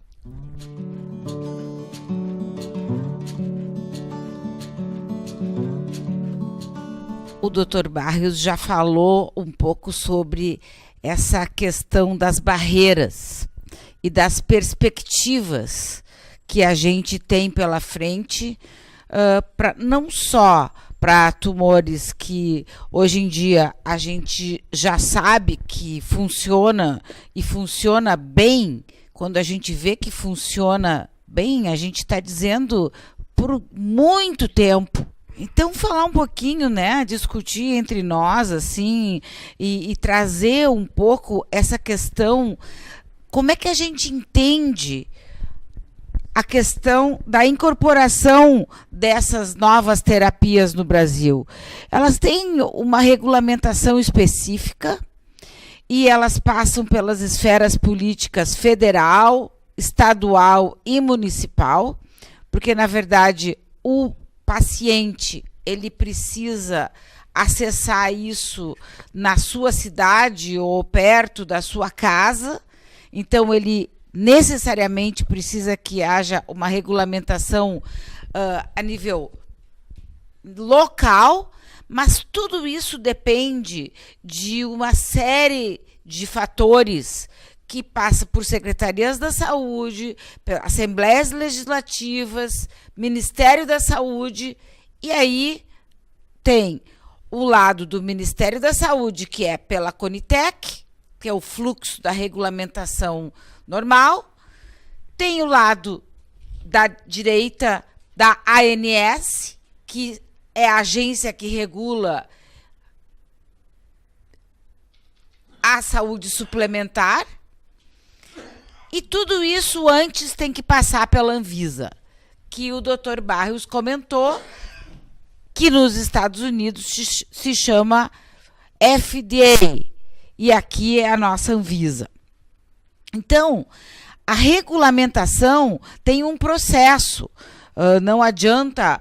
O Dr. Barrios já falou um pouco sobre essa questão das barreiras e das perspectivas que a gente tem pela frente, não só para tumores que hoje em dia a gente já sabe que funciona e funciona bem. Quando a gente vê que funciona bem, a gente está dizendo por muito tempo. Então, falar um pouquinho, né, discutir entre nós, assim, e trazer um pouco essa questão, como é que a gente entende a questão da incorporação dessas novas terapias no Brasil. Elas têm uma regulamentação específica e elas passam pelas esferas políticas federal, estadual e municipal, porque, na verdade, o paciente, ele precisa acessar isso na sua cidade ou perto da sua casa, então ele necessariamente precisa que haja uma regulamentação a nível local, mas tudo isso depende de uma série de fatores que passa por secretarias da saúde, assembleias legislativas, Ministério da Saúde, e aí tem o lado do Ministério da Saúde, que é pela Conitec, que é o fluxo da regulamentação normal, tem o lado da direita da ANS, que é a agência que regula a saúde suplementar, e tudo isso antes tem que passar pela Anvisa, que o Dr. Barrios comentou, que nos Estados Unidos se chama FDA, e aqui é a nossa Anvisa. Então, a regulamentação tem um processo. Não adianta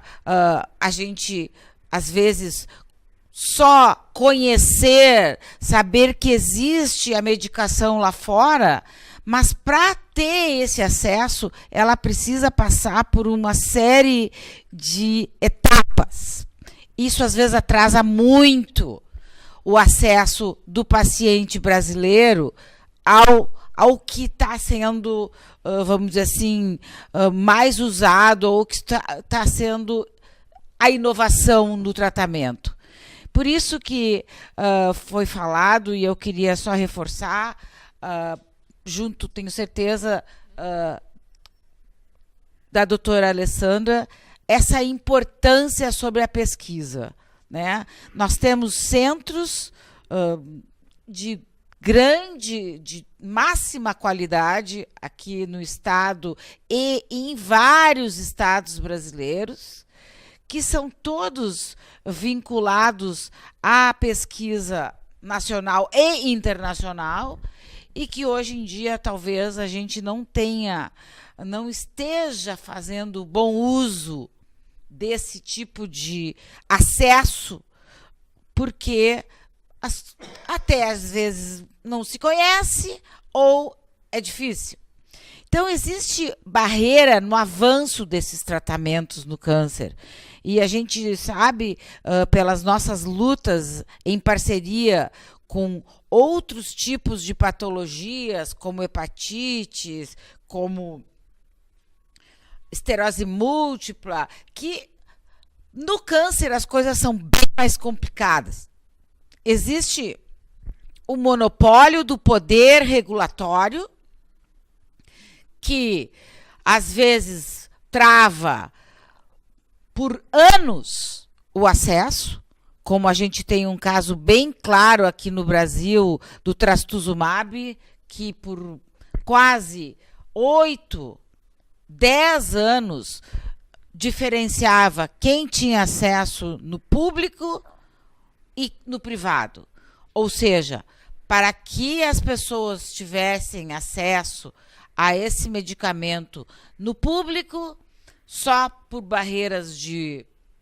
a gente, às vezes, só conhecer, saber que existe a medicação lá fora, mas para ter esse acesso, ela precisa passar por uma série de etapas. Isso, às vezes, atrasa muito o acesso do paciente brasileiro ao que está sendo, vamos dizer assim, mais usado, ou que está sendo a inovação no tratamento. Por isso que foi falado, e eu queria só reforçar, junto, tenho certeza, da doutora Alessandra, essa importância sobre a pesquisa, né? Nós temos centros de máxima qualidade aqui no estado e em vários estados brasileiros, que são todos vinculados à pesquisa nacional e internacional, e que hoje em dia talvez a gente não esteja fazendo bom uso desse tipo de acesso, porque até às vezes não se conhece ou é difícil. Então, existe barreira no avanço desses tratamentos no câncer. E a gente sabe, pelas nossas lutas em parceria com outros tipos de patologias, como hepatites, como esclerose múltipla, que no câncer as coisas são bem mais complicadas. Existe o monopólio do poder regulatório, que às vezes trava por anos o acesso, como a gente tem um caso bem claro aqui no Brasil do trastuzumab, que por quase 8, 10 anos diferenciava quem tinha acesso no público e no privado. Ou seja, para que as pessoas tivessem acesso a esse medicamento no público, só por barreiras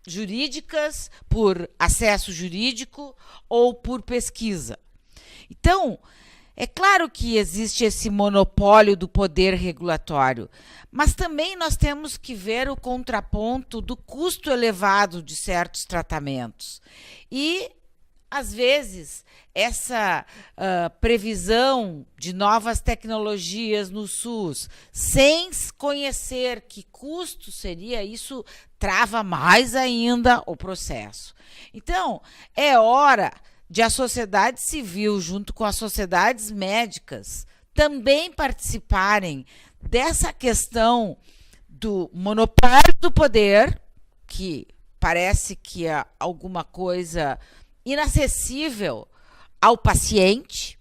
jurídicas, por acesso jurídico ou por pesquisa. Então, é claro que existe esse monopólio do poder regulatório, mas também nós temos que ver o contraponto do custo elevado de certos tratamentos. E, às vezes, essa previsão de novas tecnologias no SUS, sem conhecer que custo seria, isso trava mais ainda o processo. Então, é hora de a sociedade civil, junto com as sociedades médicas, também participarem dessa questão do monopólio do poder, que parece que é alguma coisa inacessível ao paciente,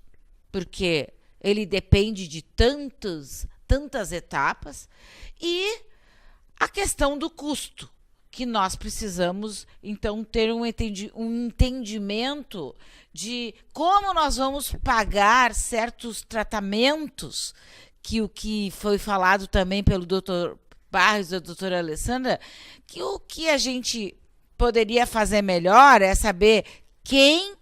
porque ele depende de tantas etapas, e a questão do custo, que nós precisamos, então, ter um entendimento de como nós vamos pagar certos tratamentos, que o que foi falado também pelo Dr. Barrios e da doutora Alessandra, que o que a gente poderia fazer melhor é saber quem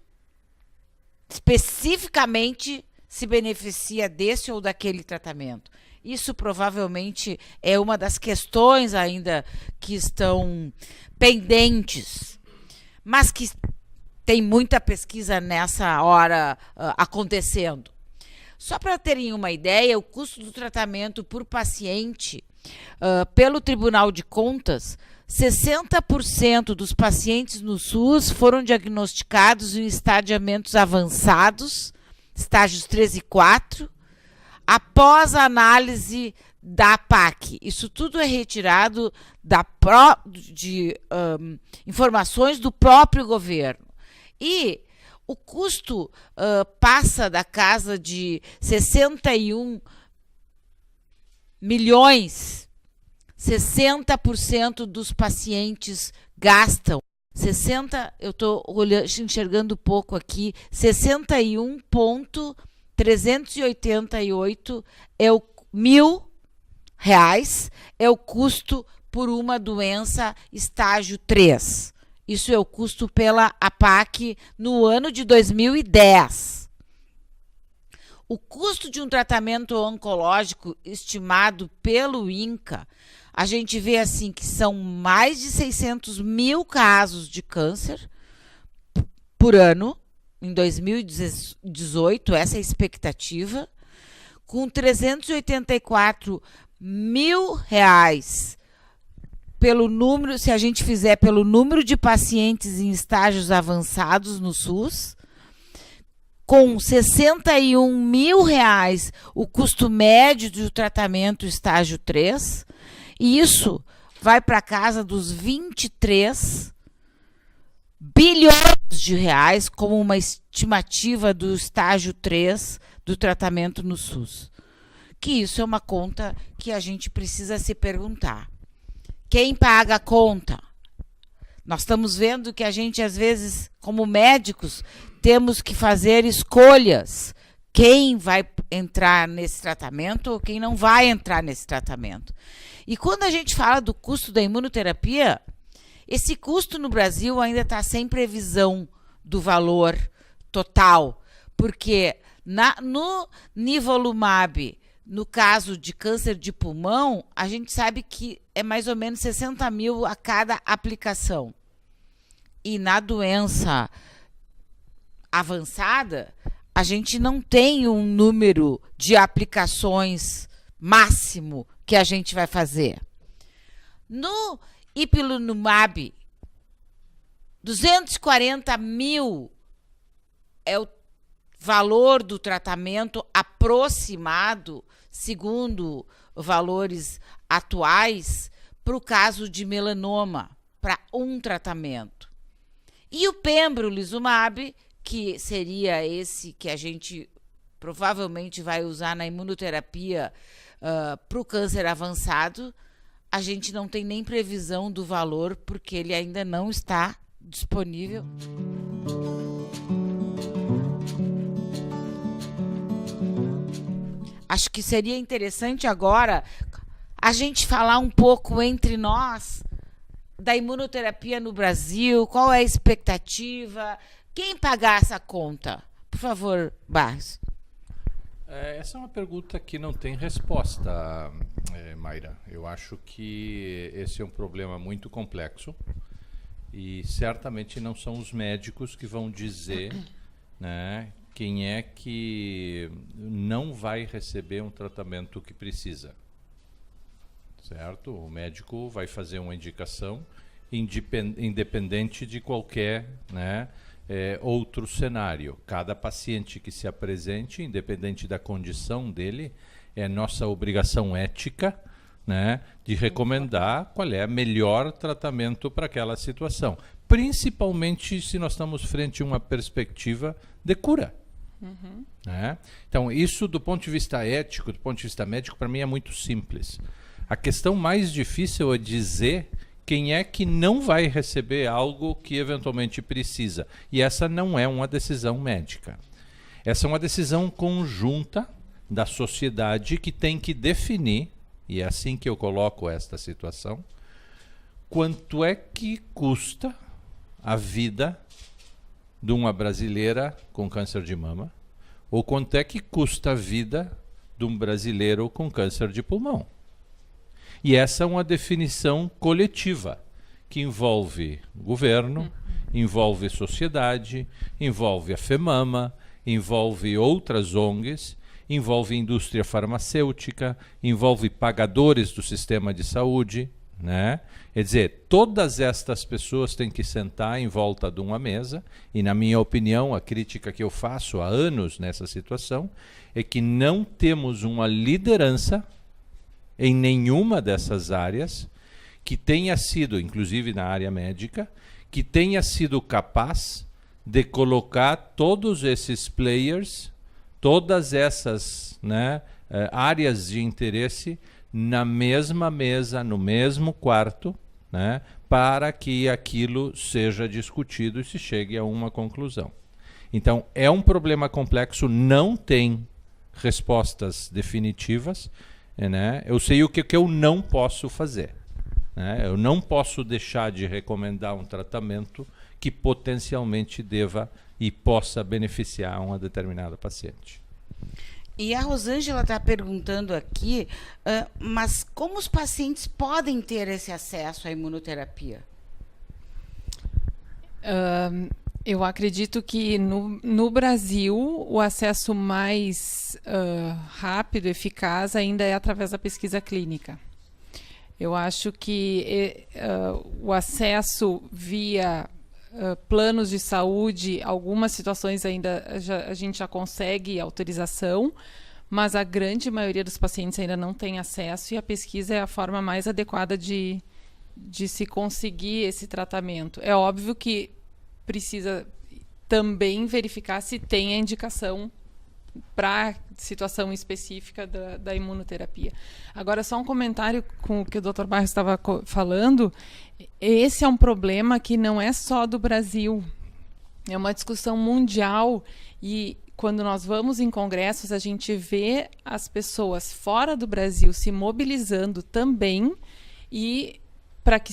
especificamente se beneficia desse ou daquele tratamento. Isso provavelmente é uma das questões ainda que estão pendentes, mas que tem muita pesquisa nessa hora acontecendo. Só para terem uma ideia, o custo do tratamento por paciente, pelo Tribunal de Contas, 60% dos pacientes no SUS foram diagnosticados em estadiamentos avançados, estágios 3 e 4, após a análise da PAC. Isso tudo é retirado de informações do próprio governo. E o custo passa da casa de 61 milhões. 60% dos pacientes gastam. Eu estou enxergando pouco aqui, 61,388 mil reais é o custo por uma doença estágio 3. Isso é o custo pela APAC no ano de 2010. O custo de um tratamento oncológico estimado pelo INCA, a gente vê assim que são mais de 600 mil casos de câncer por ano, em 2018, essa é a expectativa, com 384 mil reais pelo número, se a gente fizer pelo número de pacientes em estágios avançados no SUS, com 61 mil reais o custo médio do tratamento estágio 3, e isso vai para casa dos 23 bilhões de reais como uma estimativa do estágio 3 do tratamento no SUS. Que isso é uma conta que a gente precisa se perguntar. Quem paga a conta? Nós estamos vendo que a gente, às vezes, como médicos, temos que fazer escolhas. Quem vai entrar nesse tratamento ou quem não vai entrar nesse tratamento. E quando a gente fala do custo da imunoterapia, esse custo no Brasil ainda está sem previsão do valor total, porque no nivolumab, no caso de câncer de pulmão, a gente sabe que é mais ou menos 60 mil a cada aplicação. E na doença avançada, a gente não tem um número de aplicações máximo que a gente vai fazer. No ipilimumab, 240 mil é o valor do tratamento aproximado, segundo valores atuais, para o caso de melanoma, para um tratamento. E o pembrolizumab, que seria esse que a gente provavelmente vai usar na imunoterapia para o câncer avançado, a gente não tem nem previsão do valor, porque ele ainda não está disponível. Acho que seria interessante agora a gente falar um pouco entre nós da imunoterapia no Brasil, qual é a expectativa, quem pagar essa conta? Por favor, Barros. Essa é uma pergunta que não tem resposta, Mayra. Eu acho que esse é um problema muito complexo e certamente não são os médicos que vão dizer, né, quem é que não vai receber um tratamento que precisa. Certo? O médico vai fazer uma indicação independente de qualquer, né, outro cenário. Cada paciente que se apresente, independente da condição dele, é nossa obrigação ética, né, de recomendar qual é o melhor tratamento para aquela situação. Principalmente se nós estamos frente a uma perspectiva de cura. Né? Então, isso do ponto de vista ético, do ponto de vista médico, para mim é muito simples. A questão mais difícil é dizer quem é que não vai receber algo que eventualmente precisa. E essa não é uma decisão médica. Essa é uma decisão conjunta da sociedade que tem que definir, e é assim que eu coloco esta situação, quanto é que custa a vida de uma brasileira com câncer de mama, ou quanto é que custa a vida de um brasileiro com câncer de pulmão. E essa é uma definição coletiva, que envolve governo, envolve sociedade, envolve a FEMAMA, envolve outras ONGs, envolve indústria farmacêutica, envolve pagadores do sistema de saúde, né? Quer dizer, todas estas pessoas têm que sentar em volta de uma mesa, e na minha opinião, a crítica que eu faço há anos nessa situação é que não temos uma liderança em nenhuma dessas áreas que tenha sido, inclusive na área médica, que tenha sido capaz de colocar todos esses players, todas essas, né, áreas de interesse na mesma mesa, no mesmo quarto, né, para que aquilo seja discutido e se chegue a uma conclusão. Então, é um problema complexo, não tem respostas definitivas, né? Eu sei o que eu não posso fazer, né? Eu não posso deixar de recomendar um tratamento que potencialmente deva e possa beneficiar uma determinada paciente. E a Rosângela está perguntando aqui, mas como os pacientes podem ter esse acesso à imunoterapia? Eu acredito que no Brasil o acesso mais rápido, eficaz, ainda é através da pesquisa clínica. Eu acho que o acesso via planos de saúde, algumas situações ainda a gente já consegue autorização, mas a grande maioria dos pacientes ainda não tem acesso e a pesquisa é a forma mais adequada de se conseguir esse tratamento. É óbvio que precisa também verificar se tem a indicação para situação específica da imunoterapia. Agora, só um comentário com o que o Dr. Barros estava falando. Esse é um problema que não é só do Brasil. É uma discussão mundial e quando nós vamos em congressos, a gente vê as pessoas fora do Brasil se mobilizando também e para que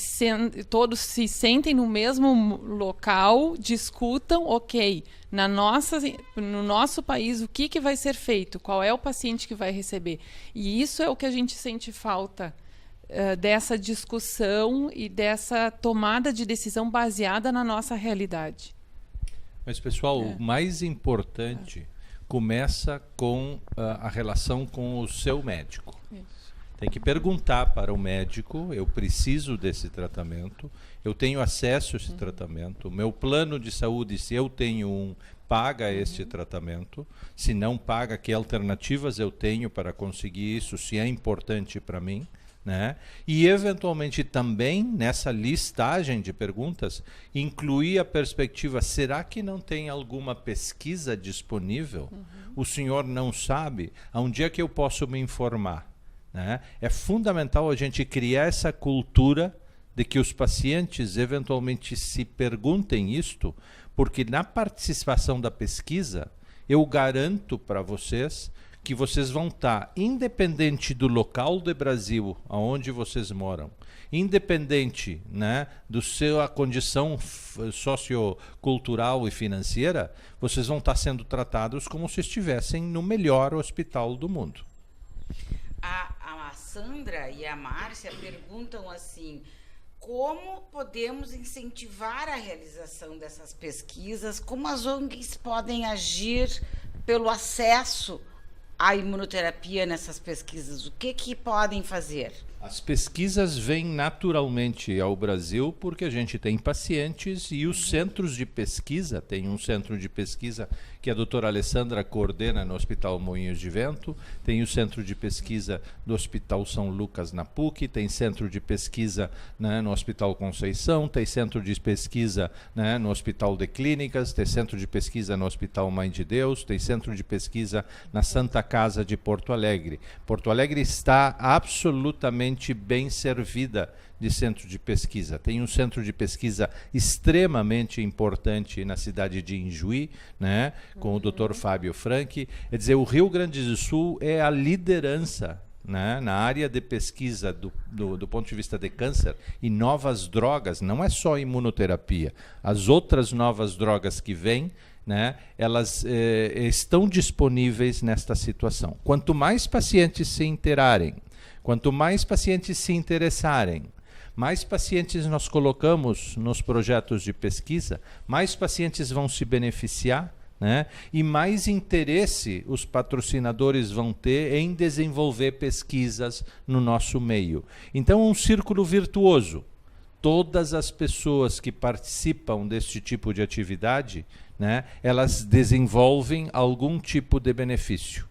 todos se sentem no mesmo local, discutam, ok, no nosso país, o que vai ser feito? Qual é o paciente que vai receber? E isso é o que a gente sente falta dessa discussão e dessa tomada de decisão baseada na nossa realidade. Mas, pessoal, o mais importante começa com a relação com o seu médico. Isso. Tem que perguntar para o médico, eu preciso desse tratamento, eu tenho acesso a esse tratamento, o meu plano de saúde, se eu tenho um, paga este tratamento, se não paga, que alternativas eu tenho para conseguir isso, se é importante para mim, né? E eventualmente também nessa listagem de perguntas incluir a perspectiva, será que não tem alguma pesquisa disponível? O senhor não sabe? Aonde é que eu posso me informar? Né? É fundamental a gente criar essa cultura de que os pacientes eventualmente se perguntem isto, porque na participação da pesquisa eu garanto para vocês que vocês vão estar, independente do local do Brasil onde vocês moram, independente, né, do sua condição sociocultural e financeira, vocês vão estar sendo tratados como se estivessem no melhor hospital do mundo. A Sandra e a Márcia perguntam assim, como podemos incentivar a realização dessas pesquisas, como as ONGs podem agir pelo acesso à imunoterapia nessas pesquisas, o que podem fazer? As pesquisas vêm naturalmente ao Brasil porque a gente tem pacientes e os centros de pesquisa, tem um centro de pesquisa que a doutora Alessandra coordena no Hospital Moinhos de Vento, tem o centro de pesquisa do Hospital São Lucas na PUC, tem centro de pesquisa, né, no Hospital Conceição, tem centro de pesquisa, né, no Hospital de Clínicas, tem centro de pesquisa no Hospital Mãe de Deus, tem centro de pesquisa na Santa Casa de Porto Alegre. Porto Alegre está absolutamente bem servida de centro de pesquisa. Tem um centro de pesquisa extremamente importante na cidade de Injuí, né, com o Dr. Fábio Franchi. Quer dizer, o Rio Grande do Sul é a liderança, né, na área de pesquisa do ponto de vista de câncer e novas drogas, não é só imunoterapia. As outras novas drogas que vêm, né, elas estão disponíveis nesta situação. Quanto mais pacientes se interarem, quanto mais pacientes se interessarem, mais pacientes nós colocamos nos projetos de pesquisa, mais pacientes vão se beneficiar, né? E mais interesse os patrocinadores vão ter em desenvolver pesquisas no nosso meio. Então, um círculo virtuoso. Todas as pessoas que participam deste tipo de atividade, né, elas desenvolvem algum tipo de benefício.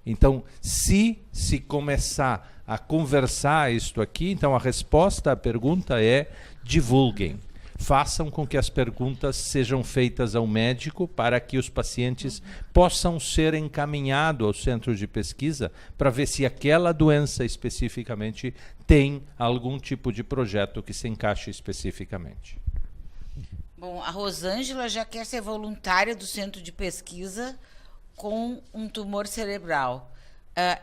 Então, se começar a conversar isto aqui, então a resposta à pergunta é: divulguem. Façam com que as perguntas sejam feitas ao médico para que os pacientes possam ser encaminhados aos centros de pesquisa para ver se aquela doença especificamente tem algum tipo de projeto que se encaixe especificamente. Bom, a Rosângela já quer ser voluntária do centro de pesquisa com um tumor cerebral.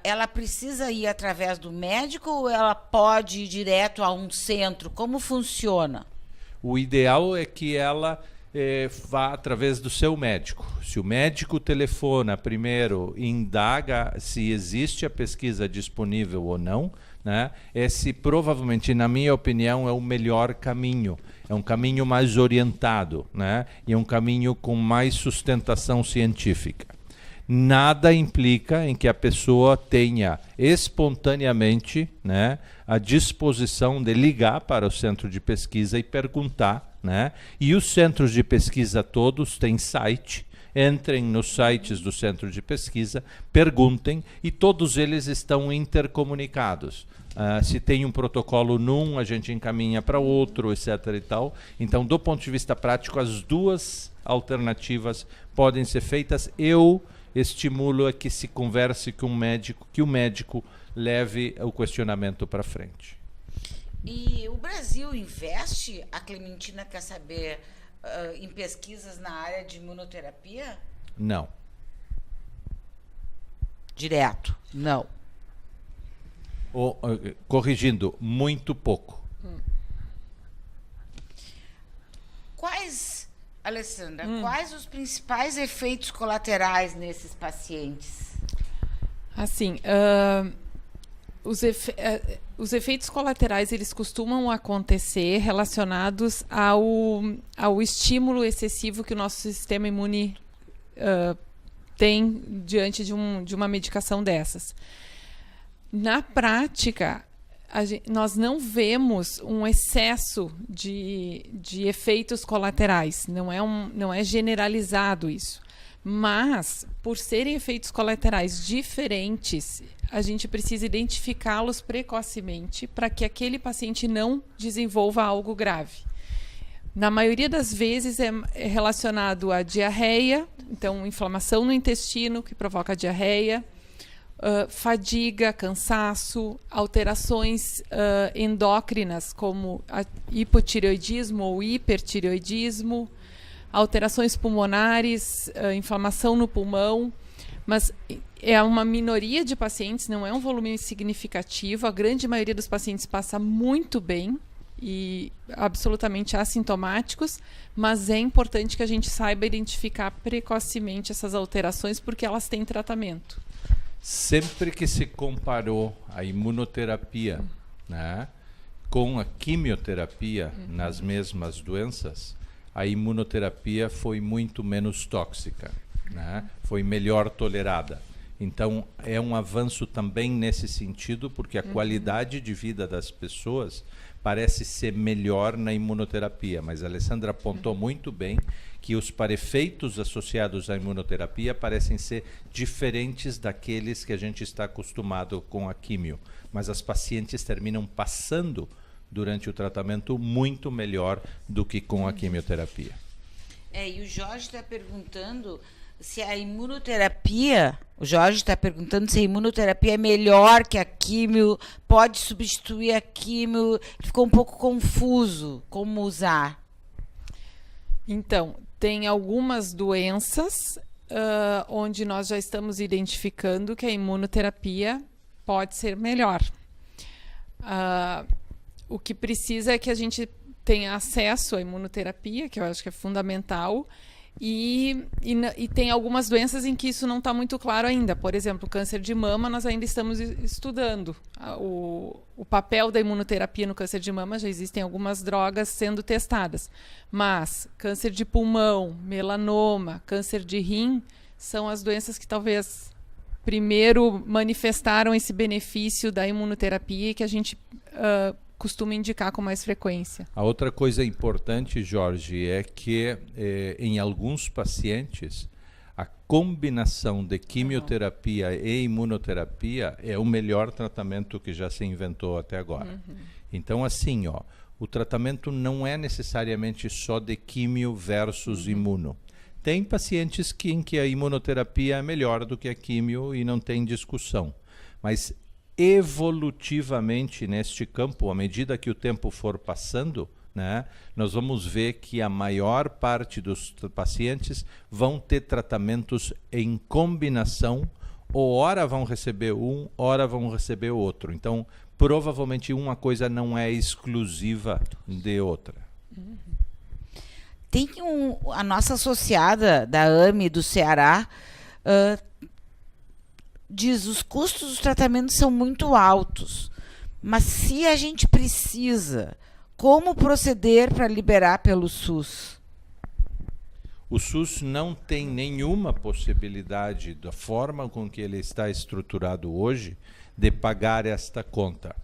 Ela precisa ir através do médico ou ela pode ir direto a um centro? Como funciona? O ideal é que ela vá através do seu médico. Se o médico telefona primeiro e indaga se existe a pesquisa disponível ou não, né, esse provavelmente, na minha opinião, é o melhor caminho. É um caminho mais orientado, né? E é um caminho com mais sustentação científica. Nada implica em que a pessoa tenha espontaneamente, né, a disposição de ligar para o centro de pesquisa e perguntar, né? E os centros de pesquisa todos têm site. Entrem nos sites do centro de pesquisa, perguntem, e todos eles estão intercomunicados. Se tem um protocolo num, a gente encaminha para outro, etc. e tal. Então, do ponto de vista prático, as duas alternativas podem ser feitas. Eu estimulo a que se converse com o médico, que o médico leve o questionamento para frente. E o Brasil investe, a Clementina quer saber, em pesquisas na área de imunoterapia? Não. Direto, não. Corrigindo, muito pouco. Quais, Alessandra, quais os principais efeitos colaterais nesses pacientes? Assim, os efeitos colaterais, eles costumam acontecer relacionados ao estímulo excessivo que o nosso sistema imune tem diante de uma medicação dessas. Na prática, nós não vemos um excesso de efeitos colaterais, não é generalizado isso. Mas, por serem efeitos colaterais diferentes, a gente precisa identificá-los precocemente para que aquele paciente não desenvolva algo grave. Na maioria das vezes é relacionado à diarreia, então inflamação no intestino que provoca diarreia, fadiga, cansaço, alterações endócrinas como hipotireoidismo ou hipertireoidismo, alterações pulmonares, inflamação no pulmão, mas é uma minoria de pacientes, não é um volume significativo. A grande maioria dos pacientes passa muito bem e absolutamente assintomáticos, mas é importante que a gente saiba identificar precocemente essas alterações porque elas têm tratamento. Sempre que se comparou a imunoterapia, né, com a quimioterapia nas mesmas doenças, a imunoterapia foi muito menos tóxica, né? Foi melhor tolerada. Então, é um avanço também nesse sentido, porque a qualidade de vida das pessoas parece ser melhor na imunoterapia. Mas a Alessandra apontou muito bem que os efeitos associados à imunoterapia parecem ser diferentes daqueles que a gente está acostumado com a quimio. Mas as pacientes terminam passando durante o tratamento muito melhor do que com a quimioterapia. E o Jorge está perguntando se a imunoterapia, é melhor que a químio, pode substituir a químio. Ele ficou um pouco confuso como usar. Então, tem algumas doenças onde nós já estamos identificando que a imunoterapia pode ser melhor. O que precisa é que a gente tenha acesso à imunoterapia, que eu acho que é fundamental, e tem algumas doenças em que isso não está muito claro ainda. Por exemplo, o câncer de mama, nós ainda estamos estudando o papel da imunoterapia no câncer de mama. Já existem algumas drogas sendo testadas, mas câncer de pulmão, melanoma, câncer de rim são as doenças que talvez primeiro manifestaram esse benefício da imunoterapia e que a gente costuma indicar com mais frequência. A outra coisa importante, Jorge, é que em alguns pacientes a combinação de quimioterapia e imunoterapia é o melhor tratamento que já se inventou até agora. Então, assim, o tratamento não é necessariamente só de quimio versus imuno. Tem pacientes em que a imunoterapia é melhor do que a quimio e não tem discussão. Mas evolutivamente neste campo, à medida que o tempo for passando, né, nós vamos ver que a maior parte dos pacientes vão ter tratamentos em combinação, ou ora vão receber um, ora vão receber o outro. Então, provavelmente uma coisa não é exclusiva de outra. Tem a nossa associada da AME do Ceará diz: os custos dos tratamentos são muito altos, mas se a gente precisa como proceder para liberar pelo SUS? O SUS não tem nenhuma possibilidade, da forma com que ele está estruturado hoje, de pagar esta conta.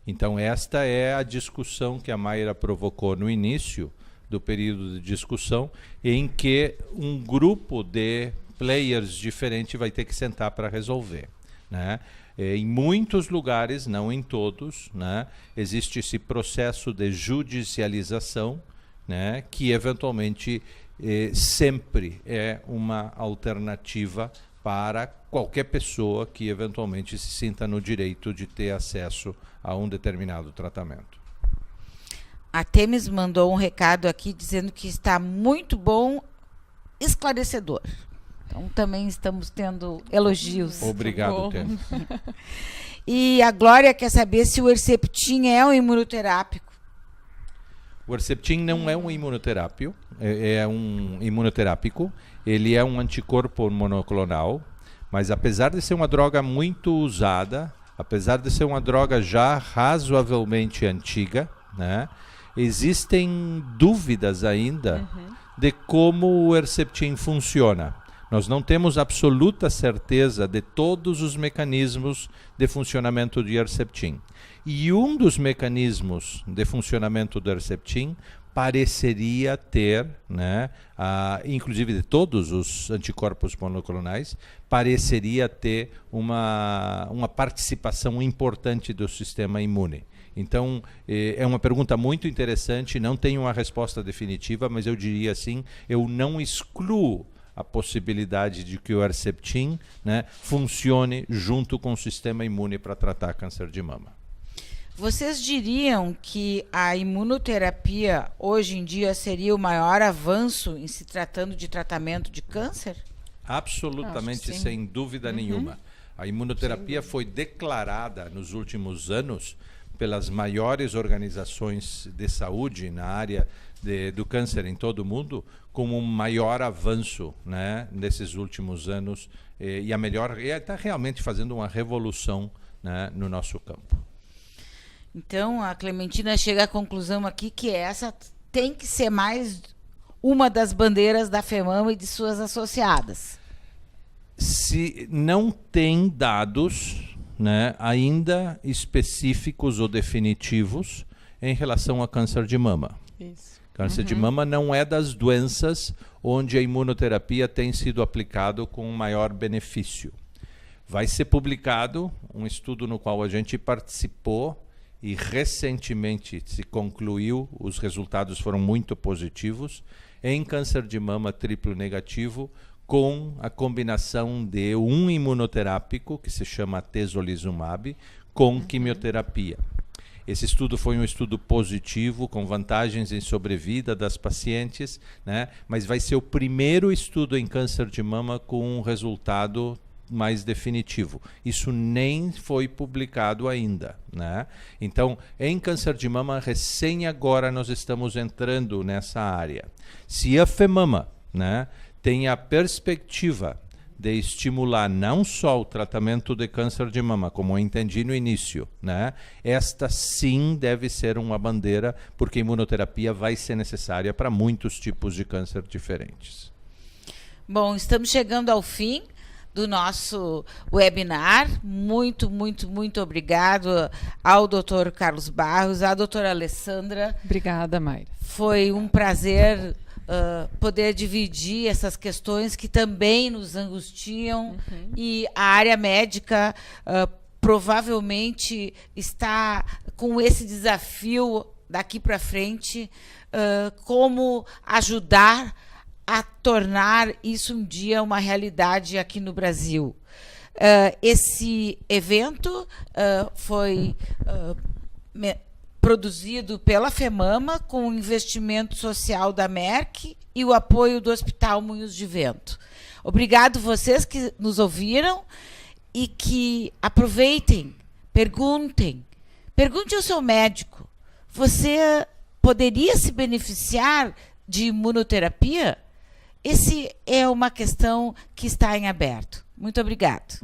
Então, esta é a discussão que a Mayra provocou no início do período de discussão, em que um grupo de players diferente vai ter que sentar para resolver, né? Em muitos lugares, não em todos, né, existe esse processo de judicialização, né, que eventualmente sempre é uma alternativa para qualquer pessoa que eventualmente se sinta no direito de ter acesso a um determinado tratamento. A Temis mandou um recado aqui dizendo que está muito bom, esclarecedor. Então também estamos tendo elogios. Obrigado, Temis. E a Glória quer saber se o Herceptin é um imunoterápico. O Herceptin não é um imunoterápico, ele é um anticorpo monoclonal, mas apesar de ser uma droga muito usada, apesar de ser uma droga já razoavelmente antiga, né, existem dúvidas ainda de como o Herceptin funciona. Nós não temos absoluta certeza de todos os mecanismos de funcionamento de Herceptin. E um dos mecanismos de funcionamento do Herceptin pareceria ter, né, inclusive de todos os anticorpos monoclonais, pareceria ter uma participação importante do sistema imune. Então, é uma pergunta muito interessante, não tenho uma resposta definitiva, mas eu diria assim, eu não excluo a possibilidade de que o Herceptin, né, funcione junto com o sistema imune para tratar câncer de mama. Vocês diriam que a imunoterapia hoje em dia seria o maior avanço em se tratando de tratamento de câncer? Absolutamente, sem dúvida nenhuma. A imunoterapia foi declarada nos últimos anos pelas maiores organizações de saúde na área do câncer em todo o mundo como um maior avanço, né, nesses últimos anos, e está realmente fazendo uma revolução, né, no nosso campo. Então, a Clementina chega à conclusão aqui que essa tem que ser mais uma das bandeiras da FEMAMA e de suas associadas. Se não tem dados, né, ainda específicos ou definitivos em relação a câncer de mama. Isso. Câncer de mama não é das doenças onde a imunoterapia tem sido aplicado com maior benefício. Vai ser publicado um estudo no qual a gente participou e recentemente se concluiu, os resultados foram muito positivos, em câncer de mama triplo negativo, com a combinação de um imunoterápico, que se chama atezolizumab, com quimioterapia. Esse estudo foi um estudo positivo, com vantagens em sobrevida das pacientes, né? Mas vai ser o primeiro estudo em câncer de mama com um resultado mais definitivo. Isso nem foi publicado ainda, né? Então, em câncer de mama, recém agora nós estamos entrando nessa área. Se a FEMAMA, né, tem a perspectiva de estimular não só o tratamento de câncer de mama, como eu entendi no início, né? Esta sim deve ser uma bandeira, porque a imunoterapia vai ser necessária para muitos tipos de câncer diferentes. Bom, estamos chegando ao fim do nosso webinar. Muito, muito, muito obrigado ao Dr. Carlos Barros, à doutora Alessandra. Obrigada, Mayra. Foi um prazer poder dividir essas questões que também nos angustiam, e a área médica provavelmente está com esse desafio daqui para frente, como ajudar a tornar isso um dia uma realidade aqui no Brasil. Esse evento foi produzido pela FEMAMA com o investimento social da Merck e o apoio do Hospital Moinhos de Vento. Obrigado vocês que nos ouviram e que aproveitem, pergunte ao seu médico. Você poderia se beneficiar de imunoterapia? Essa é uma questão que está em aberto. Muito obrigado.